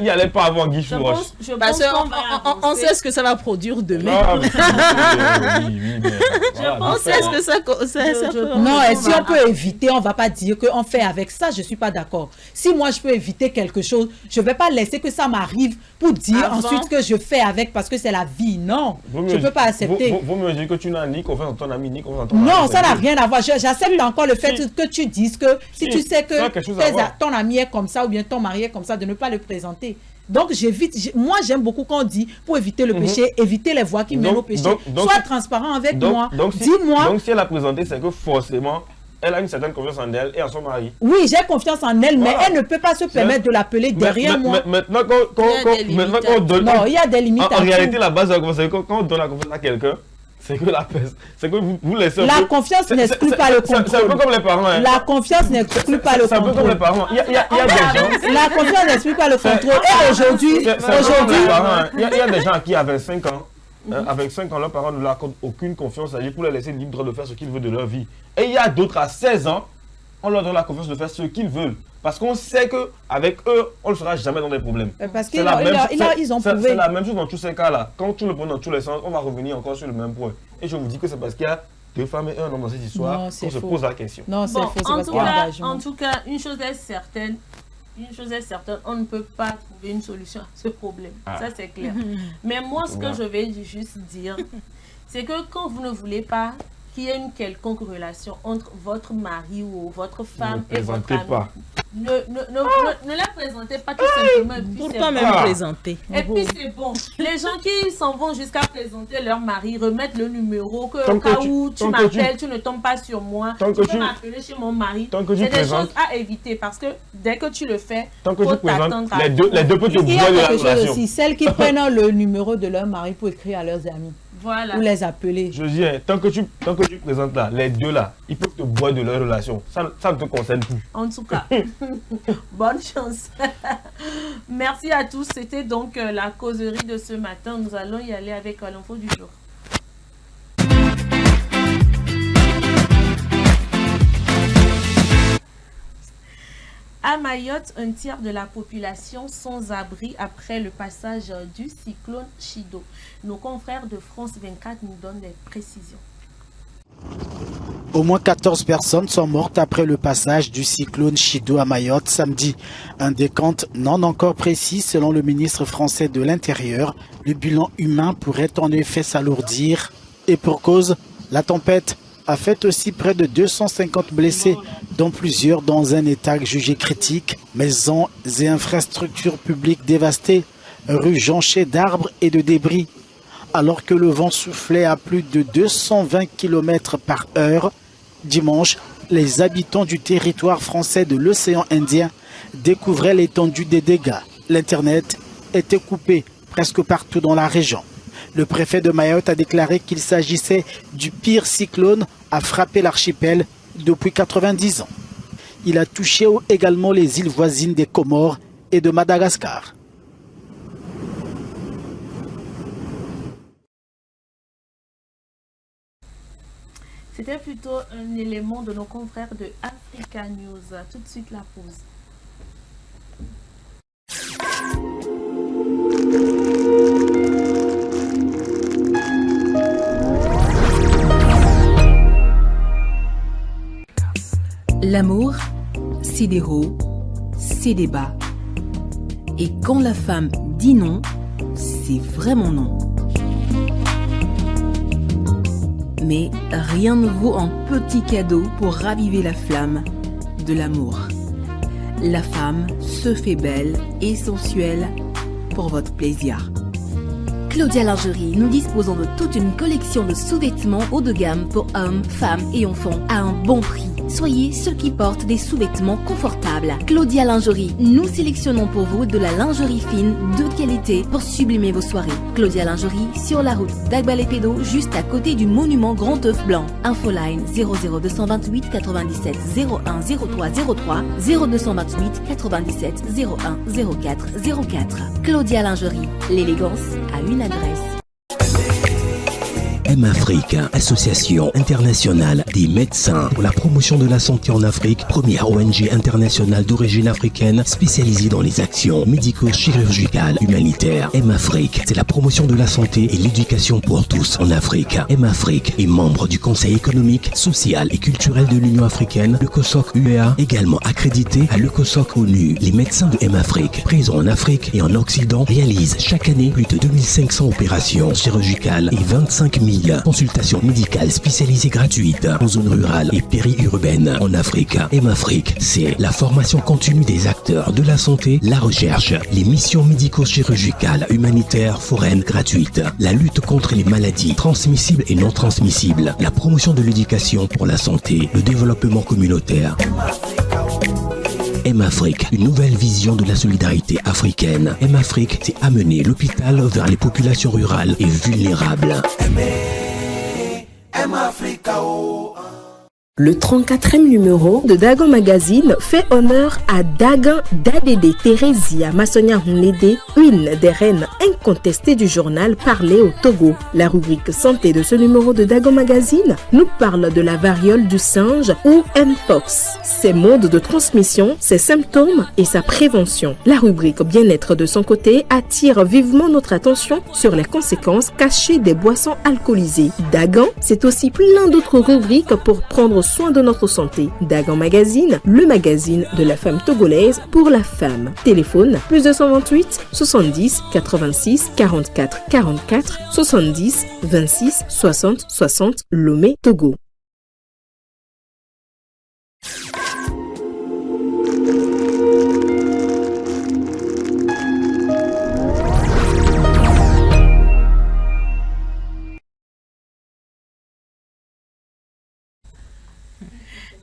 Speaker 3: Il n'allait pas avoir Guy
Speaker 1: Je
Speaker 3: sous roche.
Speaker 1: pense, je
Speaker 5: Parce
Speaker 1: pense
Speaker 5: qu'on
Speaker 1: qu'on va
Speaker 5: on
Speaker 1: avancer.
Speaker 5: sait ce que ça va produire demain.
Speaker 3: Ah, mais oui, mais voilà,
Speaker 5: On sait ce que ça peut...
Speaker 2: Non, et si
Speaker 1: va-
Speaker 2: on peut éviter, on va pas dire qu'on fait avec ça, je suis pas d'accord. Si moi je peux éviter quelque chose, je vais pas laisser que ça m'arrive pour dire
Speaker 5: Avant.
Speaker 2: ensuite que je fais avec parce que c'est la vie. Non, je peux pas accepter.
Speaker 3: Vaut mieux dire que tu n'as ni confiance en ton ami, ni confiance en ton
Speaker 2: Non,
Speaker 3: mari,
Speaker 2: ça n'a
Speaker 3: c'est
Speaker 2: rien à voir. J'accepte encore le fait
Speaker 3: Si.
Speaker 2: que tu dises que si
Speaker 3: Si,
Speaker 2: tu sais que
Speaker 3: ça a quelque chose à voir.
Speaker 2: ton ami est comme ça ou bien ton mari est comme ça, de ne pas le présenter. Donc j'évite, moi j'aime beaucoup qu'on dit pour éviter le péché, éviter les voies qui mènent au péché.
Speaker 3: donc-
Speaker 2: Sois transparent avec moi.
Speaker 3: si,
Speaker 2: Dis-moi.
Speaker 3: Donc si elle a présenté, c'est que forcément, elle a une certaine confiance en elle et en son mari.
Speaker 2: Oui, j'ai confiance en elle, mais
Speaker 3: Voilà.
Speaker 2: elle ne peut pas se permettre de l'appeler derrière moi.
Speaker 3: Maintenant,
Speaker 5: Il y a des limites.
Speaker 3: qu'on donne...
Speaker 2: Non, il y a des limites
Speaker 3: En
Speaker 2: à
Speaker 3: réalité,
Speaker 2: tout.
Speaker 3: la base de la confiance, c'est quand on donne la confiance à quelqu'un, c'est que c'est que vous laissez
Speaker 4: La confiance n'exclut pas le contrôle.
Speaker 3: C'est un peu comme les parents. Hein.
Speaker 4: La confiance n'exclut pas le contrôle.
Speaker 3: C'est un peu comme les parents. Il y a des gens...
Speaker 4: La confiance n'exclut pas le contrôle. Et aujourd'hui...
Speaker 3: Il y a des gens qui avaient 5 ans. Avec 5 ans, leurs parents ne leur accordent aucune confiance, c'est-à-dire pour les laisser libres de faire ce qu'ils veulent de leur vie. Et il y a d'autres à 16 ans, on leur donne la confiance de faire ce qu'ils veulent. Parce qu'on sait qu'avec eux, on ne sera jamais dans des problèmes.
Speaker 4: Parce qu'ils ont prouvé.
Speaker 3: C'est la même chose dans tous ces cas-là. Quand tu le prends dans tous les sens, on va revenir encore sur le même point. Et je vous dis que c'est parce qu'il y a 2 femmes et 1 homme dans cette histoire qu'on se pose la question.
Speaker 4: Non, c'est faux, c'est parce qu'il y a engagement.
Speaker 1: En tout cas, une chose est certaine, on ne peut pas trouver une solution à ce problème. Ça, c'est clair. Mais moi, ce que je vais juste dire, c'est que quand vous ne voulez pas qu'il y ait une quelconque relation entre votre mari ou votre femme et votre ami, ne la présentez pas tout simplement.
Speaker 5: Pourtant même présenter.
Speaker 1: Et puis c'est bon. Les gens qui s'en vont jusqu'à présenter leur mari remettent le numéro que au cas où tu m'appelles, tu ne tombes pas sur moi. Tu peux m'appeler chez mon mari. C'est des choses à éviter parce que dès que tu le fais,
Speaker 3: tant que tu présentes, les deux peuvent te
Speaker 4: Il y a
Speaker 3: bouger de la
Speaker 4: quelque chose
Speaker 3: relation.
Speaker 4: aussi. Celles qui prennent le numéro de leur mari pour écrire à leurs amis.
Speaker 1: Voilà.
Speaker 4: Ou les appeler.
Speaker 3: Je dis, tant que tu présentes là, les deux là, ils peuvent te boire de leur relation. Ça ne te concerne plus.
Speaker 1: En tout cas, bonne chance. Merci à tous. C'était donc la causerie de ce matin. Nous allons y aller avec l'info du jour. À Mayotte, un tiers de la population sans abri après le passage du cyclone Chido. Nos confrères de France 24 nous donnent des précisions.
Speaker 6: Au moins 14 personnes sont mortes après le passage du cyclone Chido à Mayotte samedi. Un décompte non encore précis selon le ministre français de l'Intérieur. Le bilan humain pourrait en effet s'alourdir. Et pour cause, la tempête a fait aussi près de 250 blessés, dont plusieurs dans un état jugé critique. Maisons et infrastructures publiques dévastées, rues jonchées d'arbres et de débris. Alors que le vent soufflait à plus de 220 km par heure, dimanche, les habitants du territoire français de l'océan Indien découvraient l'étendue des dégâts. L'Internet était coupé presque partout dans la région. Le préfet de Mayotte a déclaré qu'il s'agissait du pire cyclone à frapper l'archipel depuis 90 ans. Il a touché également les îles voisines des Comores et de Madagascar.
Speaker 1: C'était plutôt un élément de nos confrères de Africa News. Tout de suite la pause.
Speaker 7: L'amour, c'est des hauts, c'est des bas. Et quand la femme dit non, c'est vraiment non. Mais rien ne vaut un petit cadeau pour raviver la flamme de l'amour. La femme se fait belle et sensuelle pour votre plaisir.
Speaker 8: Claudia Lingerie, nous disposons de toute une collection de sous-vêtements haut de gamme pour hommes, femmes et enfants à un bon prix. Soyez ceux qui portent des sous-vêtements confortables. Claudia Lingerie, nous sélectionnons pour vous de la lingerie fine de qualité pour sublimer vos soirées. Claudia Lingerie, sur la route d'Agbalépédo, juste à côté du monument Grand Œuf Blanc. Infoline 00228 97 01 03 03 0228 97 01 04 04. Claudia Lingerie, l'élégance a une adresse.
Speaker 9: M-Afrique, association internationale des médecins pour la promotion de la santé en Afrique, première ONG internationale d'origine africaine spécialisée dans les actions médico-chirurgicales humanitaires. M-Afrique, c'est la promotion de la santé et l'éducation pour tous en Afrique. M-Afrique est membre du Conseil économique, social et culturel de l'Union africaine, le COSOC UEA, également accrédité à le COSOC ONU. Les médecins de M-Afrique, présents en Afrique et en Occident, réalisent chaque année plus de 2500 opérations chirurgicales et 25 000 consultations médicales spécialisées gratuites en zone rurale et périurbaine en Afrique. M-Afrique, c'est la formation continue des acteurs de la santé, la recherche, les missions médico-chirurgicales, humanitaires, foraines gratuites, la lutte contre les maladies transmissibles et non transmissibles, la promotion de l'éducation pour la santé, le développement communautaire. M-Afrique, une nouvelle vision de la solidarité africaine. M-Afrique, c'est amener l'hôpital vers les populations rurales et vulnérables.
Speaker 10: Le 34e numéro de Dagon Magazine fait honneur à Dagan Dadede Theresia Massonia Hunlede, une des reines incontestées du journal parlé au Togo. La rubrique santé de ce numéro de Dagon Magazine nous parle de la variole du singe ou Mpox, ses modes de transmission, ses symptômes et sa prévention. La rubrique bien-être de son côté attire vivement notre attention sur les conséquences cachées des boissons alcoolisées. Dagan, c'est aussi plein d'autres rubriques pour prendre soin de notre santé. Dagan Magazine, le magazine de la femme togolaise pour la femme. Téléphone +228 70 86 44 44 70 26 60 60 Lomé, Togo.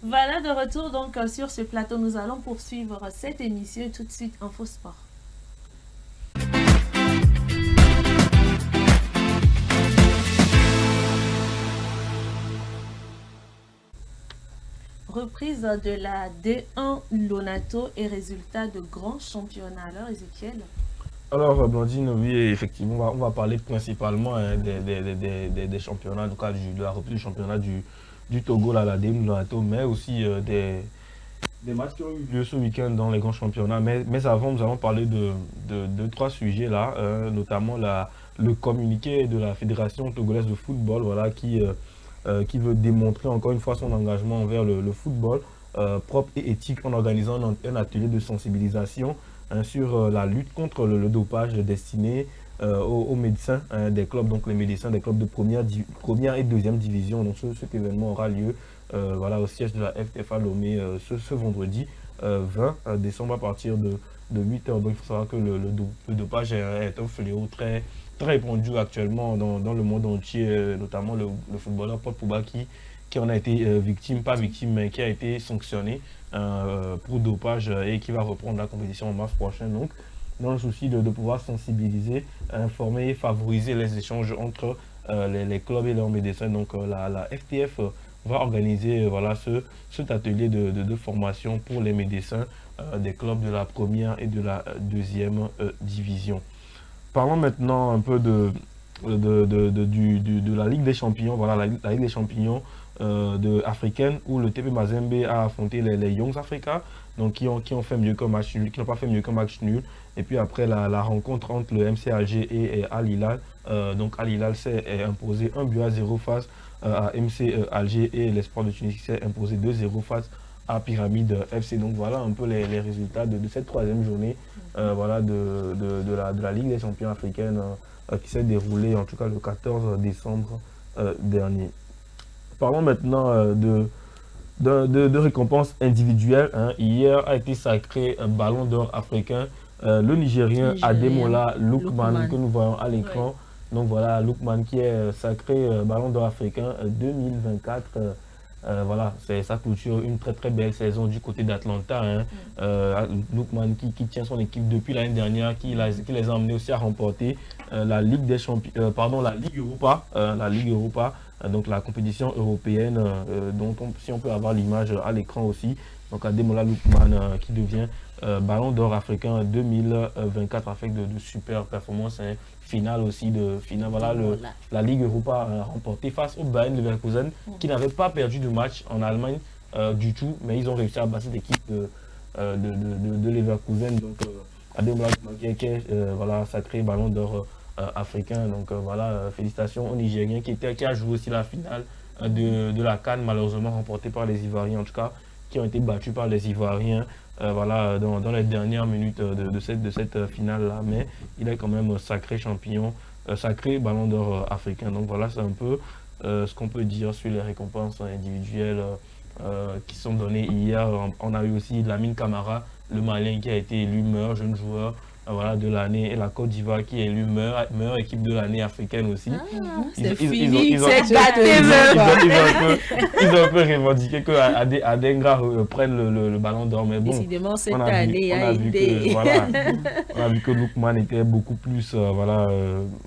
Speaker 1: Voilà, de retour donc sur ce plateau. Nous allons poursuivre cette émission et tout de suite Info Sport. Reprise de la D1 Lonato et résultat de grands championnats. Alors, Ezekiel?
Speaker 3: Alors, Blandine, oui, effectivement, on va parler principalement des championnats, en tout cas de la reprise du championnat du Togo, là, la D1 Lonato, mais aussi des matchs qui ont eu lieu ce week-end dans les grands championnats. Mais avant, nous allons parler de trois sujets là, notamment le communiqué de la Fédération togolaise de football, voilà, qui veut démontrer encore une fois son engagement envers le football propre et éthique en organisant un atelier de sensibilisation sur la lutte contre le dopage destiné aux médecins des clubs, donc les médecins des clubs de première et deuxième division. Donc cet événement aura lieu voilà, au siège de la FTF à Lomé ce vendredi 20 décembre à partir de 8h. Donc il faut savoir que le dopage est un fléau très répandu actuellement dans le monde entier, notamment le footballeur Paul Pogba qui en a été victime, pas victime, mais qui a été sanctionné pour dopage et qui va reprendre la compétition en mars prochain. Donc, dans le souci de pouvoir sensibiliser, informer et favoriser les échanges entre les clubs et leurs médecins. Donc, la FTF va organiser voilà, cet atelier de formation pour les médecins des clubs de la première et de la deuxième division. Parlons maintenant un peu de la Ligue des Champions, voilà, la Ligue des Champions africaine où le TP Mazembe a affronté les Young Africa, donc qui ont fait mieux qu'un match nul, qui n'ont pas fait mieux qu'un match nul. Et puis après la rencontre entre le MC Alger et Al Hilal, donc Al Hilal s'est imposé 1-0 face à MC Alger et l'Espoir de Tunisie s'est imposé 2-0 face à Pyramide FC. Donc voilà un peu les résultats de cette troisième journée voilà, de la Ligue des Champions africaine qui s'est déroulée en tout cas le 14 décembre dernier. Parlons maintenant de récompenses individuelles. Hier a été sacré un ballon d'or africain, le Nigérien Ademola Lookman que nous voyons à l'écran. Oui. Donc voilà, Lookman qui est sacré ballon d'or africain 2024. Voilà, c'est sa clôture, une très belle saison du côté d'Atlanta. Lookman qui tient son équipe depuis l'année dernière, qui les a emmenés aussi à remporter la Ligue des Champions, la Ligue Europa, donc la compétition européenne, dont si on peut avoir l'image à l'écran aussi. Donc Ademola Lookman qui devient ballon d'or africain 2024 avec de super performances. Finale aussi voilà, la Ligue Europa remportée face au Bayern Leverkusen qui n'avait pas perdu de match en Allemagne du tout, mais ils ont réussi à battre l'équipe de Leverkusen. Donc Ademola qui est voilà, sacré ballon d'or africain. Donc voilà, félicitations aux Nigériens qui a joué aussi la finale de la CAN, malheureusement remportée par les Ivoiriens, en tout cas qui ont été battus par les Ivoiriens. Voilà, dans les dernières minutes de cette finale-là, mais il est quand même sacré champion, sacré ballon d'or africain. Donc voilà, c'est un peu ce qu'on peut dire sur les récompenses individuelles qui sont données hier. On a eu aussi Lamine Camara, le Malien qui a été élu meilleur jeune joueur voilà, de l'année, et la Côte d'Ivoire qui est élue meilleure équipe de l'année africaine aussi.
Speaker 5: C'est fini, c'est gâté.
Speaker 3: Ils ont un peu revendiqué que Adengra prenne le ballon d'or, mais bon.
Speaker 5: Décidément, cette année a été...
Speaker 3: On a vu que Lookman était beaucoup plus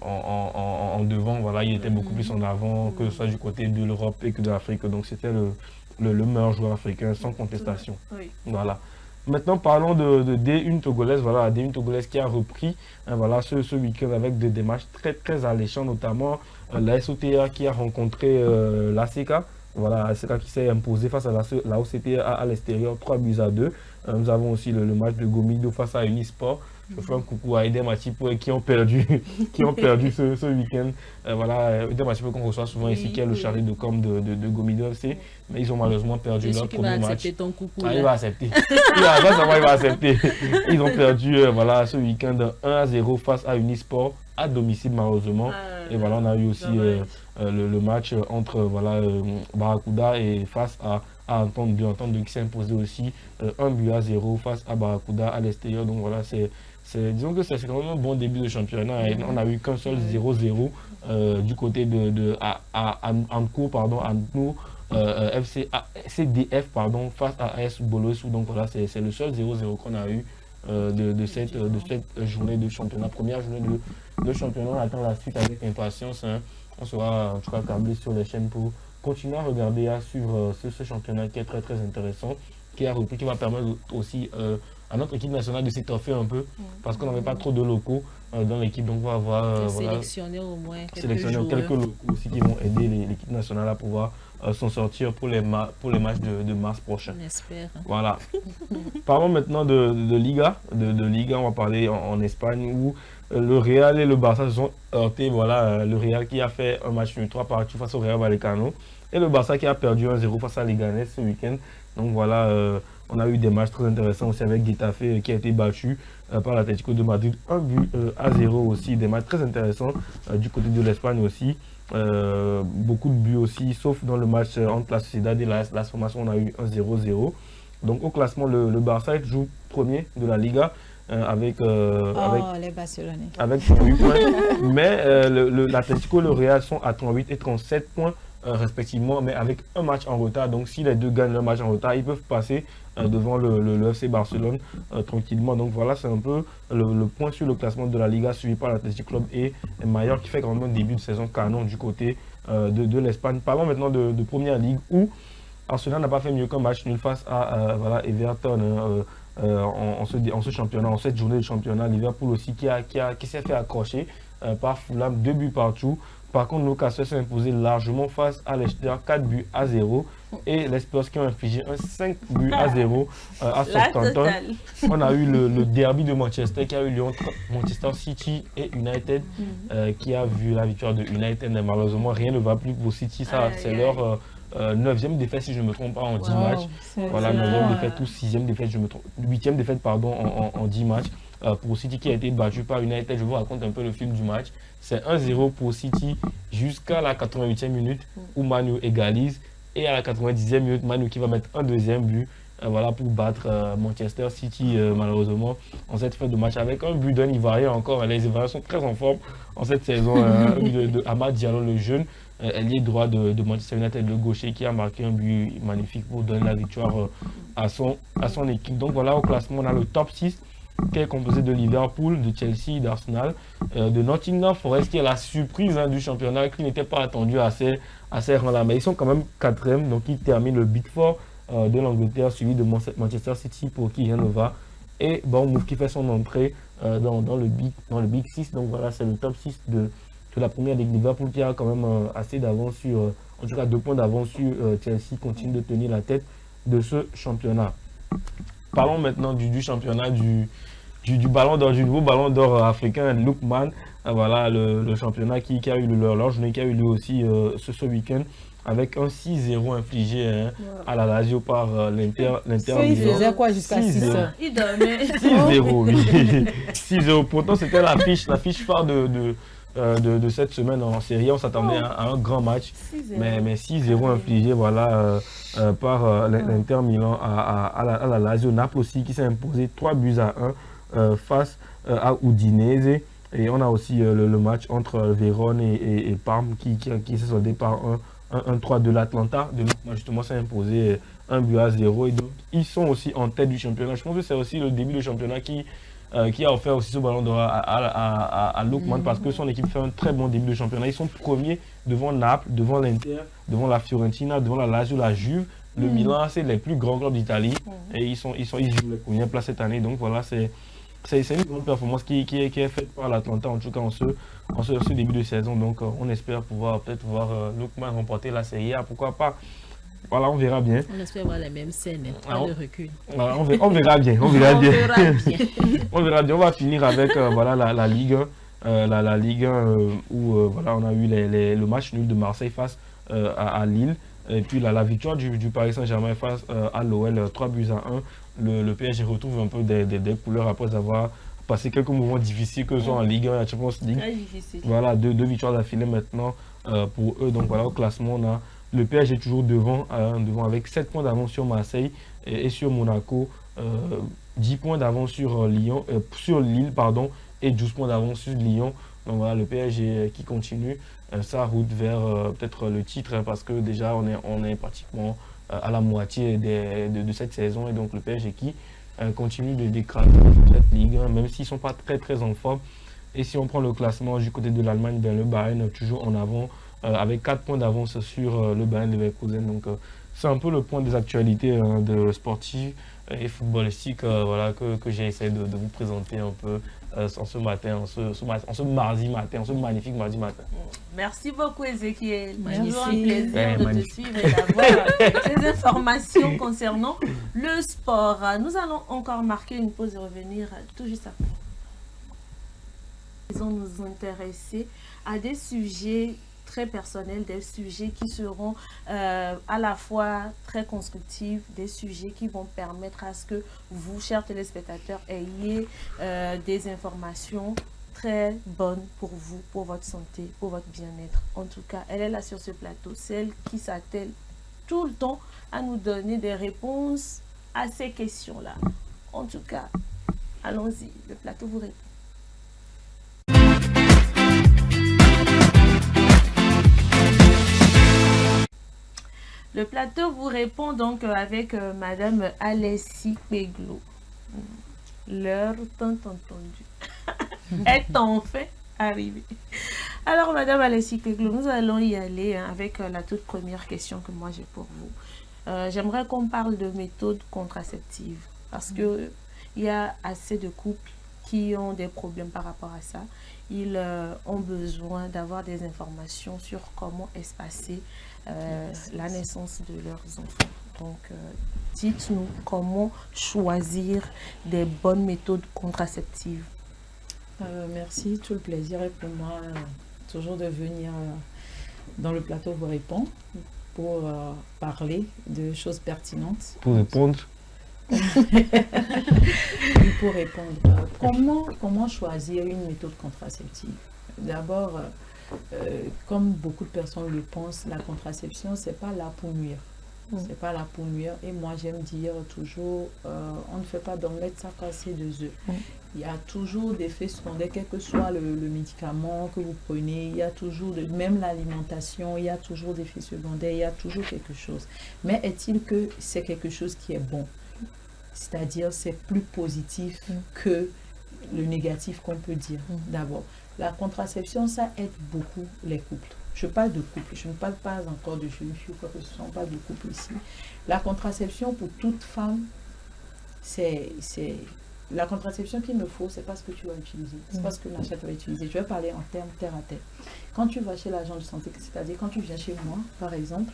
Speaker 3: en devant, voilà, il était beaucoup plus en avant, que ce soit du côté de l'Europe et que de l'Afrique. Donc c'était le meilleur joueur africain sans contestation.
Speaker 1: Oui.
Speaker 3: Voilà. Maintenant, parlons de D1 togolaise. Voilà, D1 togolaise qui a repris voilà, ce week-end avec des matchs très très alléchants, notamment la SOTA qui a rencontré l'ACK. Voilà, l'ACK qui s'est imposé face à la OCTA à l'extérieur, 3-2. Nous avons aussi le match de Gomido face à Unisport. Je fais un coucou à Edem Atipoué qui ont perdu ce week-end. Voilà, Edem Atipoué qu'on reçoit souvent ici, qui est le chargé de com de Gomido FC. Mais ils ont malheureusement perdu leur premier match.
Speaker 5: Ton coucou,
Speaker 3: il va accepter. Il va accepter. Ils ont perdu voilà, ce week-end 1-0 face à Unisport à domicile malheureusement. Et voilà, on a eu aussi le match entre voilà, Barracuda et face à Entente 2 qui s'est imposé aussi 1-0 face à Barracuda à l'extérieur. Donc voilà, disons que c'est quand même un bon début de championnat. On n'a eu qu'un seul 0-0 du côté de Ancourt, CDF face à AS Bolossou. Donc voilà, c'est le seul 0-0 qu'on a eu de cette journée de championnat. Première journée de championnat, on attend la suite avec impatience. On sera en tout cas câblé sur les chaînes pour continuer à regarder et à suivre ce championnat qui est très très intéressant, qui va permettre aussi à notre équipe nationale de s'étoffer un peu, parce qu'on n'avait pas trop de locaux dans l'équipe, donc on va avoir
Speaker 5: sélectionner au moins
Speaker 3: quelques locaux aussi qui vont aider l'équipe nationale à pouvoir s'en sortir pour les matchs de mars prochain.
Speaker 5: On espère.
Speaker 3: Voilà. Parlons maintenant de Liga. De Liga, on va parler en Espagne où le Real et le Barça se sont heurtés. Voilà, le Real qui a fait un match nul 3 partout face au Real Vallecano et le Barça qui a perdu 1-0 face à Leganés ce week-end. Donc voilà, on a eu des matchs très intéressants aussi avec Getafe qui a été battu par l'Atlético de Madrid 1-0 aussi. Des matchs très intéressants du côté de l'Espagne aussi. Beaucoup de buts aussi, sauf dans le match entre la Sociedad et la Formation, on a eu 1-0-0. Donc au classement, le Barça est toujours premier de la Liga avec 38 points. Mais l'Atlético et le Real sont à 38 et 37 points respectivement, mais avec un match en retard. Donc si les deux gagnent leur match en retard, ils peuvent passer devant le FC Barcelone tranquillement. Donc voilà, c'est un peu le point sur le classement de la Liga suivi par l'Athletic Club et Mallorca qui fait quand même un début de saison canon du côté de l'Espagne. Parlons maintenant de Première Ligue où Arsenal n'a pas fait mieux qu'un match nul face à voilà, Everton en ce championnat, en cette journée de championnat. Liverpool aussi qui s'est fait accrocher par Fulham, 2 buts partout. Par contre, Newcastle s'est imposé largement face à Leicester, 4-0. Et les Spurs qui ont infligé un 5-0 à Southampton. On a eu le derby de Manchester qui a eu lieu entre Manchester City et United, qui a vu la victoire de United. Mais malheureusement, rien ne va plus pour City. C'est leur 9e défaite, si je ne me trompe pas, en 10 matchs. Voilà, 9e défaite ou 6e défaite, 8e défaite, pardon, en 10 matchs. Pour City qui a été battu par United. Je vous raconte un peu le film du match. C'est 1-0 pour City jusqu'à la 88e minute où Manu égalise. Et à la 90e minute, Manu qui va mettre un deuxième but voilà, pour battre Manchester City malheureusement en cette fin de match avec un but d'un Ivoirien encore. Les Ivoiriens sont très en forme en cette saison. Un but de Amad Diallo, le jeune ailier droit de Manchester United, le gaucher qui a marqué un but magnifique pour donner la victoire à son équipe. Donc voilà, au classement, on a le top 6 qui est composé de Liverpool, de Chelsea, d'Arsenal, de Nottingham Forest qui est la surprise du championnat, qui n'était pas attendu à ces rangs-là. Mais ils sont quand même 4e, donc ils terminent le Big Four de l'Angleterre, suivi de Manchester City pour qui rien ne va. Et Bournemouth qui fait son entrée dans le Big 6. Donc voilà, c'est le top 6 de la première ligue. Liverpool qui a quand même assez d'avance sur, en tout cas 2 points d'avance sur Chelsea, continue de tenir la tête de ce championnat. Parlons maintenant du championnat du ballon d'or, du nouveau ballon d'or africain, Lookman. Voilà le championnat qui a eu leur journée qui a eu lieu aussi ce week-end avec un 6-0 infligé à la Lazio par l'Inter Milan.
Speaker 4: Il faisait quoi jusqu'à 6-0?
Speaker 1: Il dormait.
Speaker 3: 6-0, oui. 6-0. Pourtant, c'était l'affiche phare de cette semaine en série. On s'attendait à un grand match, mais 6-0 infligé voilà, par l'Inter Milan à la Lazio. Naples aussi qui s'est imposé 3-1 face à Udinese. Et on a aussi le match entre Vérone et Parme qui s'est soldé par un 1-3 de l'Atlanta. De l'autre, justement, s'est imposé 1-0. Et donc, ils sont aussi en tête du championnat. Je pense que c'est aussi le début du championnat qui a offert aussi ce ballon d'or à Lookman parce que son équipe fait un très bon début de championnat. Ils sont premiers devant Naples, devant l'Inter, devant la Fiorentina, devant la Lazio, la Juve. Le Milan, c'est les plus grands clubs d'Italie et ils jouent les premières places cette année. Donc voilà, c'est une grande performance qui est faite par l'Atlanta, en tout cas en ce début de saison. Donc on espère pouvoir peut-être voir Lookman remporter la Serie A, pourquoi pas. Voilà, on verra bien.
Speaker 5: On espère voir la même scène, pas de recul.
Speaker 3: Voilà, on verra bien. On verra bien. On verra bien. On va finir avec voilà, la Ligue 1. La Ligue 1 où voilà, on a eu le match nul de Marseille face à Lille. Et puis la victoire du Paris Saint-Germain face à l'OL, 3-1. Le PSG retrouve un peu des couleurs après avoir passé quelques moments difficiles que sont en Ligue 1 et la Champions League. Voilà, deux victoires d'affilée maintenant pour eux. Donc voilà, au classement, on a le PSG toujours devant avec 7 points d'avance sur Marseille et sur Monaco, 10 points d'avance sur Lille, et 12 points d'avance sur Lyon. Donc voilà, le PSG qui continue sa route vers peut-être le titre, parce que déjà on est pratiquement à la moitié de cette saison, et donc le PSG qui continue de décraser cette Ligue 1, même s'ils ne sont pas très en forme. Et si on prend le classement du côté de l'Allemagne, le Bayern toujours en avant avec 4 points d'avance sur le Bayern Leverkusen. Donc c'est un peu le point des actualités de sportives et footballistiques voilà, que j'ai essayé de vous présenter un peu en ce matin, en ce mardi matin, en ce magnifique mardi matin.
Speaker 1: Merci beaucoup Ezekiel.
Speaker 5: Magnifique.
Speaker 1: Toujours un plaisir de te suivre et d'avoir ces informations concernant le sport. Nous allons encore marquer une pause et revenir tout juste après. Nous allons nous intéresser à des sujets très personnels, des sujets qui seront à la fois très constructifs, des sujets qui vont permettre à ce que vous, chers téléspectateurs, ayez des informations très bonnes pour vous, pour votre santé, pour votre bien-être. En tout cas, elle est là sur ce plateau, celle qui s'attelle tout le temps à nous donner des réponses à ces questions-là. En tout cas, allons-y, le plateau vous répond. Le plateau vous répond donc avec Madame Alessi Peglo. L'heure tant entendue est enfin arrivée. Alors Madame Alessi Peglo, nous allons y aller avec la toute première question que moi j'ai pour vous. J'aimerais qu'on parle de méthodes contraceptives parce que il y a assez de couples qui ont des problèmes par rapport à ça. Ils ont besoin d'avoir des informations sur comment espacer la naissance de leurs enfants. Donc, dites-nous comment choisir des bonnes méthodes contraceptives.
Speaker 4: Merci, tout le plaisir est pour moi toujours de venir dans le plateau vous répondre pour parler de choses pertinentes.
Speaker 3: Pour répondre.
Speaker 4: Pour répondre, comment choisir une méthode contraceptive? D'abord, comme beaucoup de personnes le pensent, la contraception, c'est pas là pour nuire. C'est pas là pour nuire. Et moi, j'aime dire toujours, on ne fait pas d'omelette sans casser deux œufs. Il y a toujours des effets secondaires, quel que soit le médicament que vous prenez, il y a toujours, même l'alimentation, il y a toujours des effets secondaires, il y a toujours quelque chose. Mais est-il que c'est quelque chose qui est bon? C'est-à-dire, c'est plus positif que le négatif qu'on peut dire. D'abord, la contraception, ça aide beaucoup les couples. Je parle de couple, je ne parle pas encore de jeunes filles, quoi que ce soit, on parle de couple ici. La contraception, pour toute femme, c'est la contraception qu'il me faut, c'est pas ce que tu vas utiliser, c'est pas ce que l'achat va utiliser. Je vais parler en termes terre à terre. Quand tu vas chez l'agent de santé, c'est-à-dire quand tu viens chez moi, par exemple,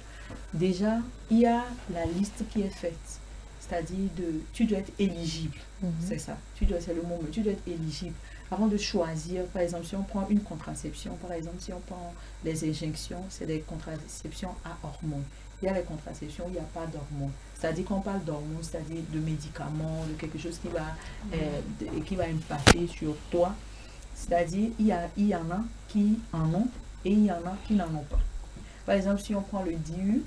Speaker 4: déjà, il y a la liste qui est faite. C'est-à-dire, tu dois être éligible. C'est ça. C'est le mot, mais tu dois être éligible. Avant de choisir, par exemple, si on prend une contraception, par exemple, si on prend les injections, c'est des contraceptions à hormones. Il y a les contraceptions où il n'y a pas d'hormones. C'est-à-dire qu'on parle d'hormones, c'est-à-dire de médicaments, de quelque chose qui va impacter sur toi. C'est-à-dire, il y en a qui en ont et il y en a qui n'en ont pas. Par exemple, si on prend le DIU,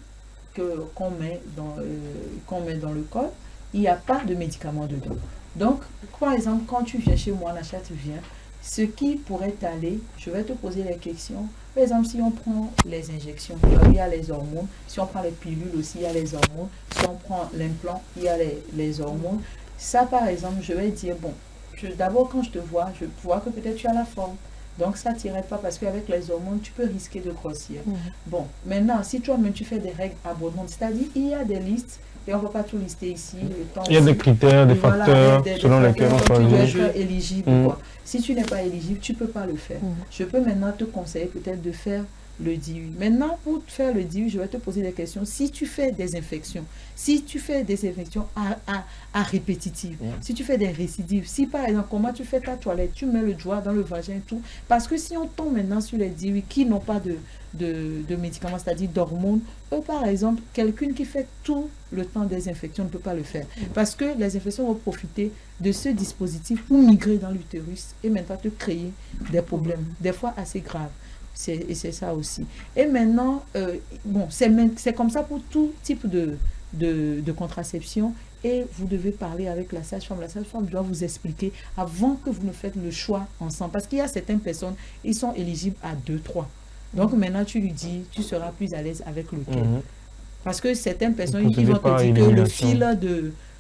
Speaker 4: qu'on met dans le corps, il n'y a pas de médicaments dedans. Donc, par exemple, quand tu viens chez moi, Nacha, tu viens, ce qui pourrait t'aller, je vais te poser les questions. Par exemple, si on prend les injections, il y a les hormones. Si on prend les pilules aussi, il y a les hormones. Si on prend l'implant, il y a les hormones. Ça, par exemple, je vais dire, bon, d'abord, quand je te vois, je vois que peut-être tu as la forme. Donc, ça ne t'irait pas parce qu'avec les hormones, tu peux risquer de grossir. Bon, maintenant, si toi-même, tu fais des règles abondantes, c'est-à-dire, il y a des listes, et on ne va pas tout lister ici.
Speaker 3: Il y a des critères, des facteurs selon lesquels on choisit.
Speaker 4: Tu dois être éligible. Quoi. Si tu n'es pas éligible, tu ne peux pas le faire. Je peux maintenant te conseiller peut-être de faire le DIU. Maintenant, pour faire le DIU, je vais te poser des questions. Si tu fais des infections, à répétitives, si tu fais des récidives, si par exemple, comment tu fais ta toilette, tu mets le doigt dans le vagin et tout, parce que si on tombe maintenant sur les DIU qui n'ont pas de médicaments, c'est-à-dire d'hormones, eux, par exemple, quelqu'un qui fait tout le temps des infections ne peut pas le faire. Parce que les infections vont profiter de ce dispositif pour migrer dans l'utérus et maintenant te créer des problèmes, des fois assez graves. Et c'est ça aussi. Et maintenant, bon, c'est comme ça pour tout type de contraception. Et vous devez parler avec la sage-femme. La sage-femme doit vous expliquer avant que vous ne faites le choix ensemble. Parce qu'il y a certaines personnes, ils sont éligibles à 2, 3. Donc maintenant, tu lui dis, tu seras plus à l'aise avec lequel. Parce que certaines personnes, ils vont te dire que le fil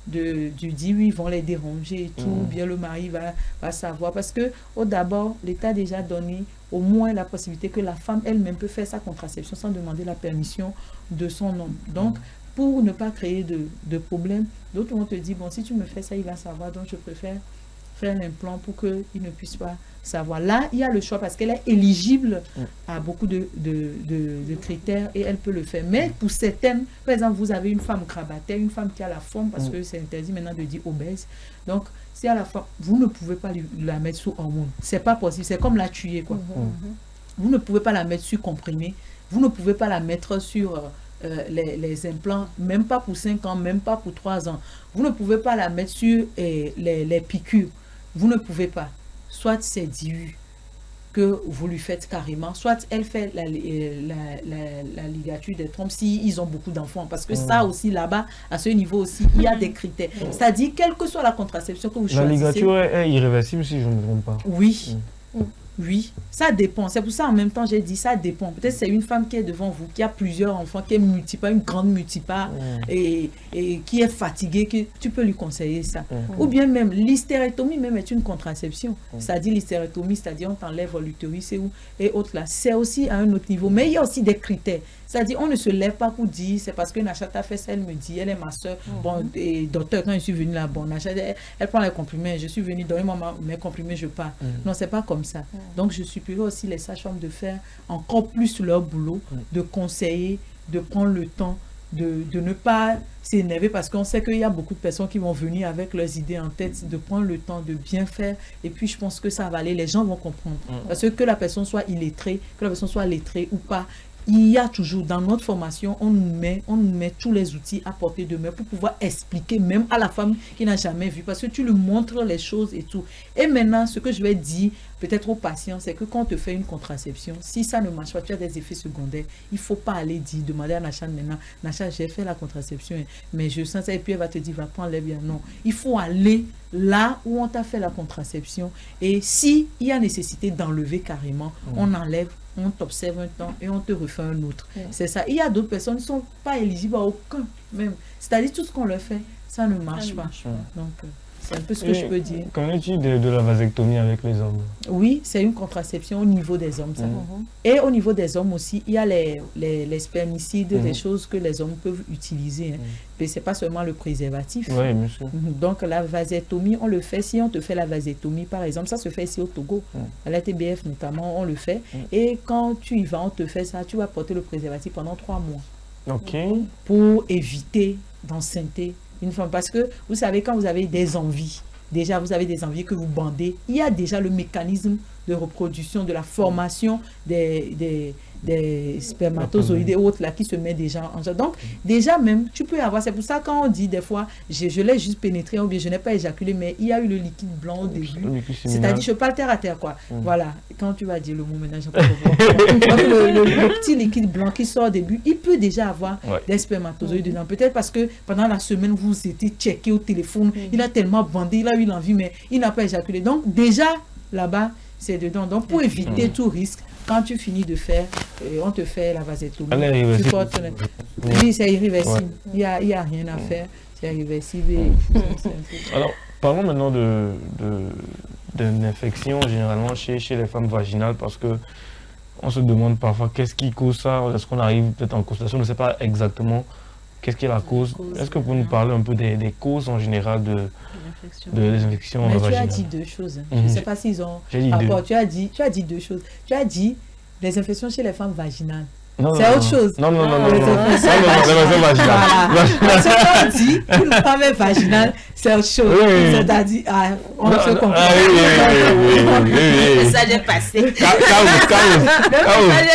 Speaker 4: du DIU, ils vont les déranger et tout, bien le mari va savoir. Parce que d'abord, l'État a déjà donné au moins la possibilité que la femme elle-même peut faire sa contraception sans demander la permission de son homme. Donc, pour ne pas créer de problème, d'autres vont te dire, bon, si tu me fais ça, il va savoir, donc je préfère faire l'implant pour qu'il ne puisse pas savoir. Là, il y a le choix parce qu'elle est éligible à beaucoup de critères et elle peut le faire. Mais pour certaines, par exemple, vous avez une femme grabataire, une femme qui a la forme, parce que c'est interdit maintenant de dire obèse. Donc, si à la forme, vous ne pouvez pas la mettre sous hormones. C'est pas possible. C'est comme la tuer, quoi. Vous ne pouvez pas la mettre sur comprimé. Vous ne pouvez pas la mettre sur les implants, même pas pour 5 ans, même pas pour 3 ans. Vous ne pouvez pas la mettre sur les piqûres. Vous ne pouvez pas. Soit c'est DIU que vous lui faites carrément, soit elle fait la ligature des trompes si ils ont beaucoup d'enfants. Parce que ça aussi, là-bas, à ce niveau aussi, il y a des critères. C'est-à-dire, quelle que soit la contraception que vous choisissez...
Speaker 3: La ligature est irréversible si je ne me trompe pas.
Speaker 4: Oui. Oui, ça dépend. C'est pour ça, en même temps, j'ai dit, ça dépend. Peut-être c'est une femme qui est devant vous, qui a plusieurs enfants, qui est multipare, une grande multipare, et qui est fatiguée, que tu peux lui conseiller ça. Ou bien même, l'hystérectomie même est une contraception. C'est-à-dire l'hystérectomie, c'est-à-dire on t'enlève l'utérus et autres là. C'est aussi à un autre niveau. Mais il y a aussi des critères. C'est-à-dire, on ne se lève pas pour dire, c'est parce que Nacha a fait ça, elle me dit, elle est ma soeur. Bon, et docteur, quand je suis venue là, bon, Nacha, elle prend les comprimés, je suis venue, donnez-moi mes comprimés, je pars. Non, c'est pas comme ça. Donc, je supplie aussi les sages-femmes de faire encore plus leur boulot, de conseiller, de prendre le temps, de ne pas s'énerver parce qu'on sait qu'il y a beaucoup de personnes qui vont venir avec leurs idées en tête, de prendre le temps de bien faire. Et puis, je pense que ça va aller, les gens vont comprendre. Parce que la personne soit illettrée, que la personne soit lettrée ou pas, il y a toujours, dans notre formation, on nous met tous les outils à portée de main pour pouvoir expliquer même à la femme qui n'a jamais vu, parce que tu lui montres les choses et tout. Et maintenant, ce que je vais dire peut-être aux patients, c'est que quand on te fait une contraception, si ça ne marche pas, tu as des effets secondaires, il ne faut pas aller demander à Nacha maintenant, Nacha, j'ai fait la contraception, mais je sens ça, et puis elle va te dire, va prendre les biens. Non, il faut aller là où on t'a fait la contraception, et s'il y a nécessité d'enlever carrément, on enlève, on t'observe un temps et on te refait un autre. C'est ça. Il y a d'autres personnes qui ne sont pas éligibles à aucun même. C'est-à-dire tout ce qu'on leur fait, ça ne marche pas. Donc, c'est un peu ce que je peux dire.
Speaker 3: Qu'en est-il de la vasectomie avec les hommes? Oui,
Speaker 4: c'est une contraception au niveau des hommes. Ça. Et au niveau des hommes aussi, il y a les spermicides, des choses que les hommes peuvent utiliser. Mais ce n'est pas seulement le préservatif.
Speaker 3: Oui, monsieur.
Speaker 4: Donc la vasectomie, on le fait. Si on te fait la vasectomie, par exemple, ça se fait ici au Togo. À la TBF notamment, on le fait. Et quand tu y vas, on te fait ça, tu vas porter le préservatif pendant 3 mois.
Speaker 3: OK.
Speaker 4: Pour éviter d'enceinte une femme. Parce que, vous savez, quand vous avez des envies, déjà vous avez des envies que vous bandez, il y a déjà le mécanisme de reproduction, de la formation des des spermatozoïdes et autres là qui se mettent déjà en jeu. Donc, déjà même, tu peux avoir, c'est pour ça quand on dit des fois, je l'ai juste pénétré ou bien je n'ai pas éjaculé, mais il y a eu le liquide blanc au début. C'est-à-dire, je parle terre à terre, quoi. Voilà. Quand tu vas dire le mot ménage, le petit liquide blanc qui sort au début, il peut déjà avoir des spermatozoïdes dedans. Peut-être parce que pendant la semaine, vous étiez checké au téléphone, il a tellement bandé, il a eu l'envie, mais il n'a pas éjaculé. Donc, déjà, là-bas, c'est dedans. Donc, pour éviter tout risque, quand tu finis de faire, on te fait la vasectomie. Oui, c'est irréversible. Il n'y a rien à faire. C'est irréversible.
Speaker 3: Alors, parlons maintenant d'infection généralement chez les femmes vaginales parce que on se demande parfois qu'est-ce qui cause ça. Est-ce qu'on arrive peut-être en consultation, on ne sait pas exactement qu'est-ce qui est la cause. Est-ce que vous pouvez nous parler un peu des causes en général des infections vaginales?
Speaker 4: Tu as dit deux choses. Je ne sais pas s'ils ont rapport. Tu as dit deux choses. Tu as dit les infections chez les femmes vaginales. C'est autre chose.
Speaker 3: Non.
Speaker 4: Les infections vaginales. Parce que quand on dit qu'une femme est vaginale, c'est autre chose. C'est-à-dire, on se comprend.
Speaker 5: Le message est passé.
Speaker 3: Le message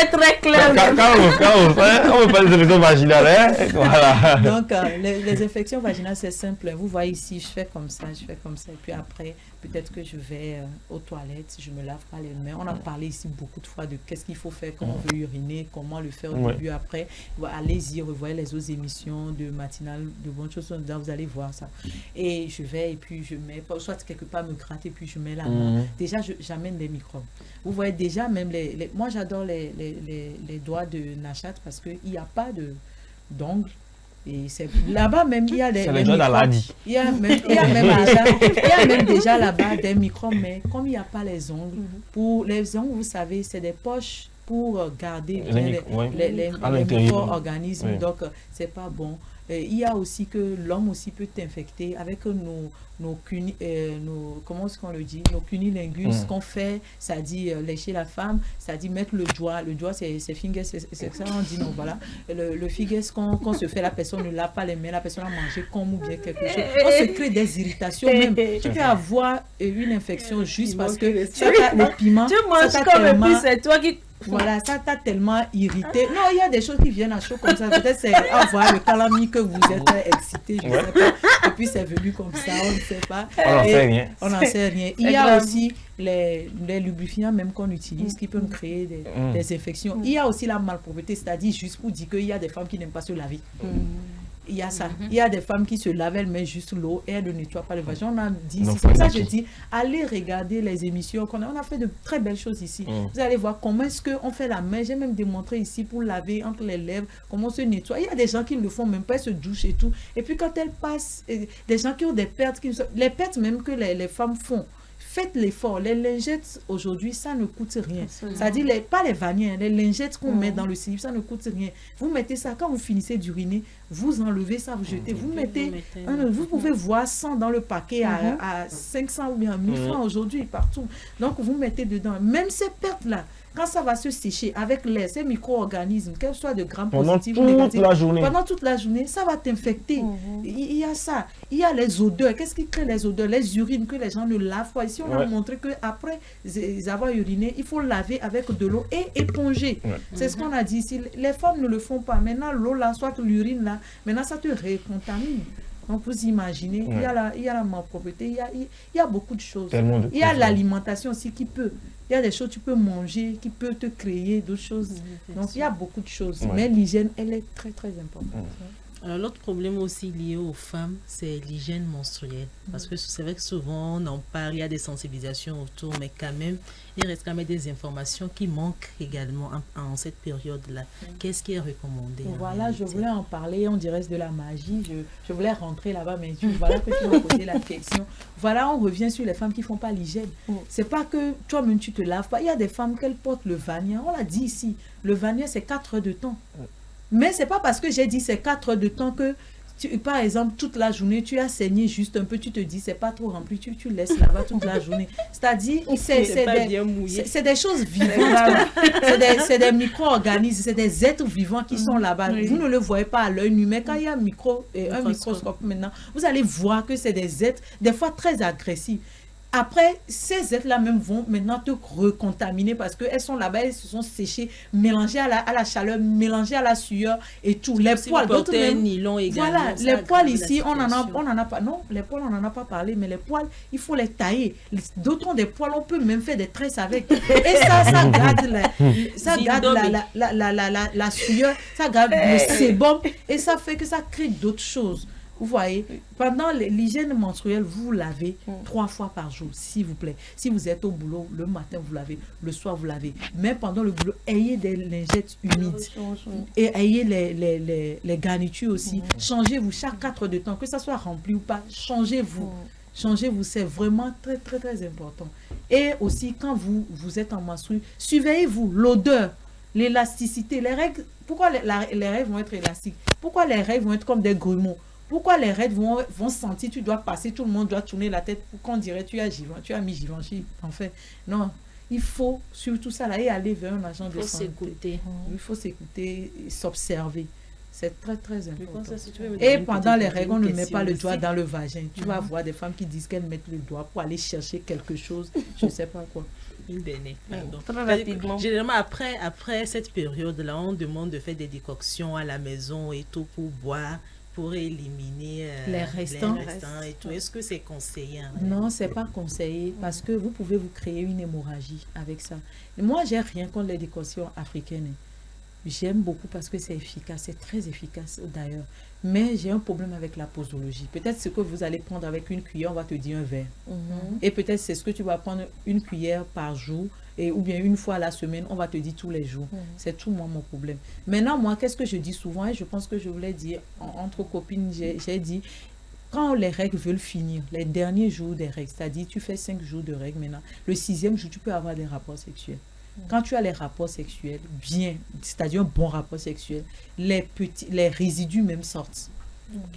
Speaker 3: est très clair. On veut pas des infections vaginales. Voilà.
Speaker 4: Donc, les infections vaginales, c'est simple. Vous voyez ici, je fais comme ça. Et puis après, peut-être que je vais aux toilettes, je me lave pas les mains. On a parlé ici beaucoup de fois de qu'est-ce qu'il faut faire quand on veut uriner, comment le faire au début, après. Allez-y, revoyez les autres émissions de matinale, de bonnes choses, vous allez voir ça. Et je vais, et puis je mets, soit quelque part me gratter, puis je mets la main. Déjà, j'amène les microbes. Vous voyez déjà, même moi j'adore les doigts de Nachat parce qu'il n'y a pas d'ongles. Et c'est là-bas même il y a des microbes. Il y a même déjà là-bas des microbes, mais comme il n'y a pas les ongles, pour les ongles, vous savez, c'est des poches pour garder les micro-organismes, donc c'est pas bon. Il y a aussi que l'homme aussi peut t'infecter avec nos cunilingus qu'on fait, ça dit lécher la femme, ça dit mettre le doigt c'est fingers, c'est ça on dit non, voilà, le fingers qu'on se fait, la personne ne lave pas les mains, la personne a mangé comme ou bien quelque chose, on se crée des irritations même, tu peux avoir une infection juste parce que ça le piment,
Speaker 1: tu manges comme et puis c'est toi qui...
Speaker 4: Voilà, ça t'a tellement irrité. Non, il y a des choses qui viennent à chaud comme ça. Peut-être c'est à voir le calami que vous êtes excité, je ne sais pas. Et puis c'est venu comme ça, on ne sait pas. On n'en sait rien. Il y a aussi les lubrifiants même qu'on utilise qui peuvent créer des infections. Il y a aussi la malpropreté, c'est-à-dire juste pour dire qu'il y a des femmes qui n'aiment pas se laver. Il y a ça. Il y a des femmes qui se lavent, elles mettent juste l'eau et elles ne nettoient pas le vagin. On a dit, c'est pour ça que je dis, allez regarder les émissions qu'on a. On a fait de très belles choses ici. Vous allez voir comment est-ce qu'on fait la main. J'ai même démontré ici pour laver entre les lèvres, comment on se nettoie. Il y a des gens qui ne le font même pas, elles se douchent et tout. Et puis quand elles passent, des gens qui ont des pertes, les pertes même que les femmes font. Faites l'effort. Les lingettes, aujourd'hui, ça ne coûte rien. C'est-à-dire, pas les vannières, les lingettes qu'on met dans le slip, ça ne coûte rien. Vous mettez ça, quand vous finissez d'uriner, vous enlevez ça, vous jetez. Vous pouvez voir 100 dans le paquet à 500 ou bien 1000 francs aujourd'hui, partout. Donc, vous mettez dedans. Même ces pertes-là, quand ça va se sécher avec l'air, ces micro-organismes, qu'elles soient de grammes positifs ou négatifs, pendant toute la journée, ça va t'infecter. Il y a ça. Il y a les odeurs. Qu'est-ce qui crée les odeurs? Les urines que les gens ne lavent pas. Ici, on a montré qu'après avoir uriné, il faut laver avec de l'eau et éponger. C'est ce qu'on a dit ici. Les femmes ne le font pas. Maintenant, l'eau là, soit l'urine là, maintenant ça te récontamine. Donc, vous imaginez, il y a la malpropreté, il y a beaucoup de choses. Il y a l'alimentation aussi qui peut. Il y a des choses que tu peux manger, qui peuvent te créer d'autres choses. Donc, il y a beaucoup de choses. Mais l'hygiène, elle est très, très importante.
Speaker 5: Alors, l'autre problème aussi lié aux femmes, c'est l'hygiène menstruelle. Parce que c'est vrai que souvent, on en parle, il y a des sensibilisations autour, mais quand même, il reste quand même des informations qui manquent également en cette période-là. Qu'est-ce qui est recommandé?
Speaker 4: Voilà, je voulais en parler, on dirait de la magie. Je voulais rentrer là-bas, mais voilà que tu m'as posé la question. Voilà, on revient sur les femmes qui ne font pas l'hygiène. C'est pas que toi-même, tu te laves pas. Il y a des femmes qui portent le vania. On l'a dit ici. Le vania, c'est 4 heures de temps. Mais ce n'est pas parce que j'ai dit c'est 4 heures de temps que, par exemple, toute la journée, tu as saigné juste un peu, tu te dis c'est pas trop rempli, tu laisses là-bas toute la journée. C'est-à-dire, c'est des choses vivantes. C'est des micro-organismes, c'est des êtres vivants qui sont là-bas. Vous ne le voyez pas à l'œil nu, mais quand il y a un microscope maintenant, vous allez voir que c'est des êtres, des fois très agressifs. Après, ces êtres-là même vont maintenant te recontaminer parce qu'elles sont là-bas, elles se sont séchées, mélangées à la chaleur, mélangées à la sueur et tout. Les poils, d'autres même,
Speaker 5: nylon également,
Speaker 4: voilà, les poils ici, on en a pas, non, les poils on n'en a pas parlé, mais les poils, il faut les tailler. D'autres ont des poils, on peut même faire des tresses avec. Et ça garde la sueur, ça garde le sébum et ça fait que ça crée d'autres choses. Vous voyez, pendant l'hygiène menstruelle, vous lavez 3 fois par jour, s'il vous plaît. Si vous êtes au boulot, le matin, vous lavez, le soir, vous lavez. Mais pendant le boulot, ayez des lingettes humides. Et ayez les garnitures aussi. Changez-vous chaque 4 heures de temps, que ça soit rempli ou pas, changez-vous. Changez-vous, c'est vraiment très, très, très important. Et aussi, quand vous êtes en menstru, surveillez-vous, l'odeur, l'élasticité, les règles. Pourquoi les règles vont être élastiques? Pourquoi les règles vont être comme des grumeaux? Pourquoi les règles vont sentir, tu dois passer, tout le monde doit tourner la tête pour qu'on dirait tu as mis Givenchy, en fait. Non, il faut surtout ça là et aller vers un agent de santé. Il faut s'écouter et s'observer. C'est très très important. Et pendant les règles, on ne met pas le doigt dans le vagin. Tu vas voir des femmes qui disent qu'elles mettent le doigt pour aller chercher quelque chose, je ne sais pas quoi.
Speaker 5: Généralement, après cette période-là, on demande de faire des décoctions à la maison et tout pour boire, pour éliminer
Speaker 4: les restants
Speaker 5: et tout. Est-ce que c'est conseillé?
Speaker 4: Non, c'est pas conseillé parce que vous pouvez vous créer une hémorragie avec ça. Et moi, j'ai rien contre les décoctions africaines. J'aime beaucoup parce que c'est efficace, c'est très efficace d'ailleurs. Mais j'ai un problème avec la posologie. Peut-être ce que vous allez prendre avec une cuillère, on va te dire un verre. Et peut-être c'est ce que tu vas prendre une cuillère par jour ou bien une fois à la semaine, on va te dire tous les jours. C'est tout moi mon problème. Maintenant, moi, qu'est-ce que je dis souvent, et je pense que je voulais dire entre copines, j'ai dit, quand les règles veulent finir, les derniers jours des règles, c'est-à-dire tu fais 5 jours de règles maintenant, le 6e jour, tu peux avoir des rapports sexuels. Quand tu as les rapports sexuels, bien, c'est-à-dire un bon rapport sexuel, les résidus même sortent.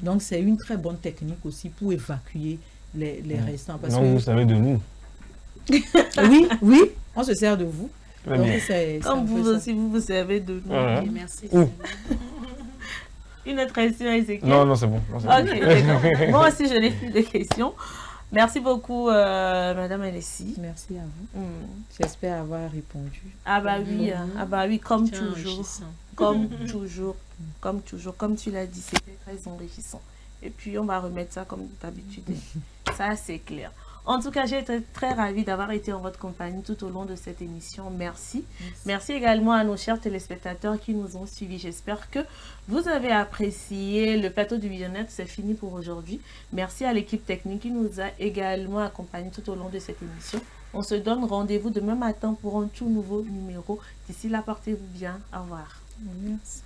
Speaker 4: Donc, c'est une très bonne technique aussi pour évacuer les restants. Parce
Speaker 3: non,
Speaker 4: que...
Speaker 3: vous savez de nous.
Speaker 4: Oui, on se sert de vous. Donc,
Speaker 1: comme vous aussi, vous servez de nous.
Speaker 5: Merci.
Speaker 1: Une autre question, Ezekiel?
Speaker 3: Non, c'est bon.
Speaker 1: Ok, d'accord. Moi aussi, je n'ai plus de questions. Merci beaucoup, Madame Alessi.
Speaker 4: Merci à vous. J'espère avoir répondu.
Speaker 1: Ah bah oui, comme toujours. Comme toujours. Comme tu l'as dit, c'était très enrichissant. Et puis, on va remettre ça comme d'habitude. Ça, c'est clair. En tout cas, j'ai été très ravie d'avoir été en votre compagnie tout au long de cette émission. Merci. Merci également à nos chers téléspectateurs qui nous ont suivis. J'espère que vous avez apprécié le plateau du Bien-être. C'est fini pour aujourd'hui. Merci à l'équipe technique qui nous a également accompagnés tout au long de cette émission. On se donne rendez-vous demain matin pour un tout nouveau numéro. D'ici là, portez-vous bien. Au revoir.
Speaker 4: Merci.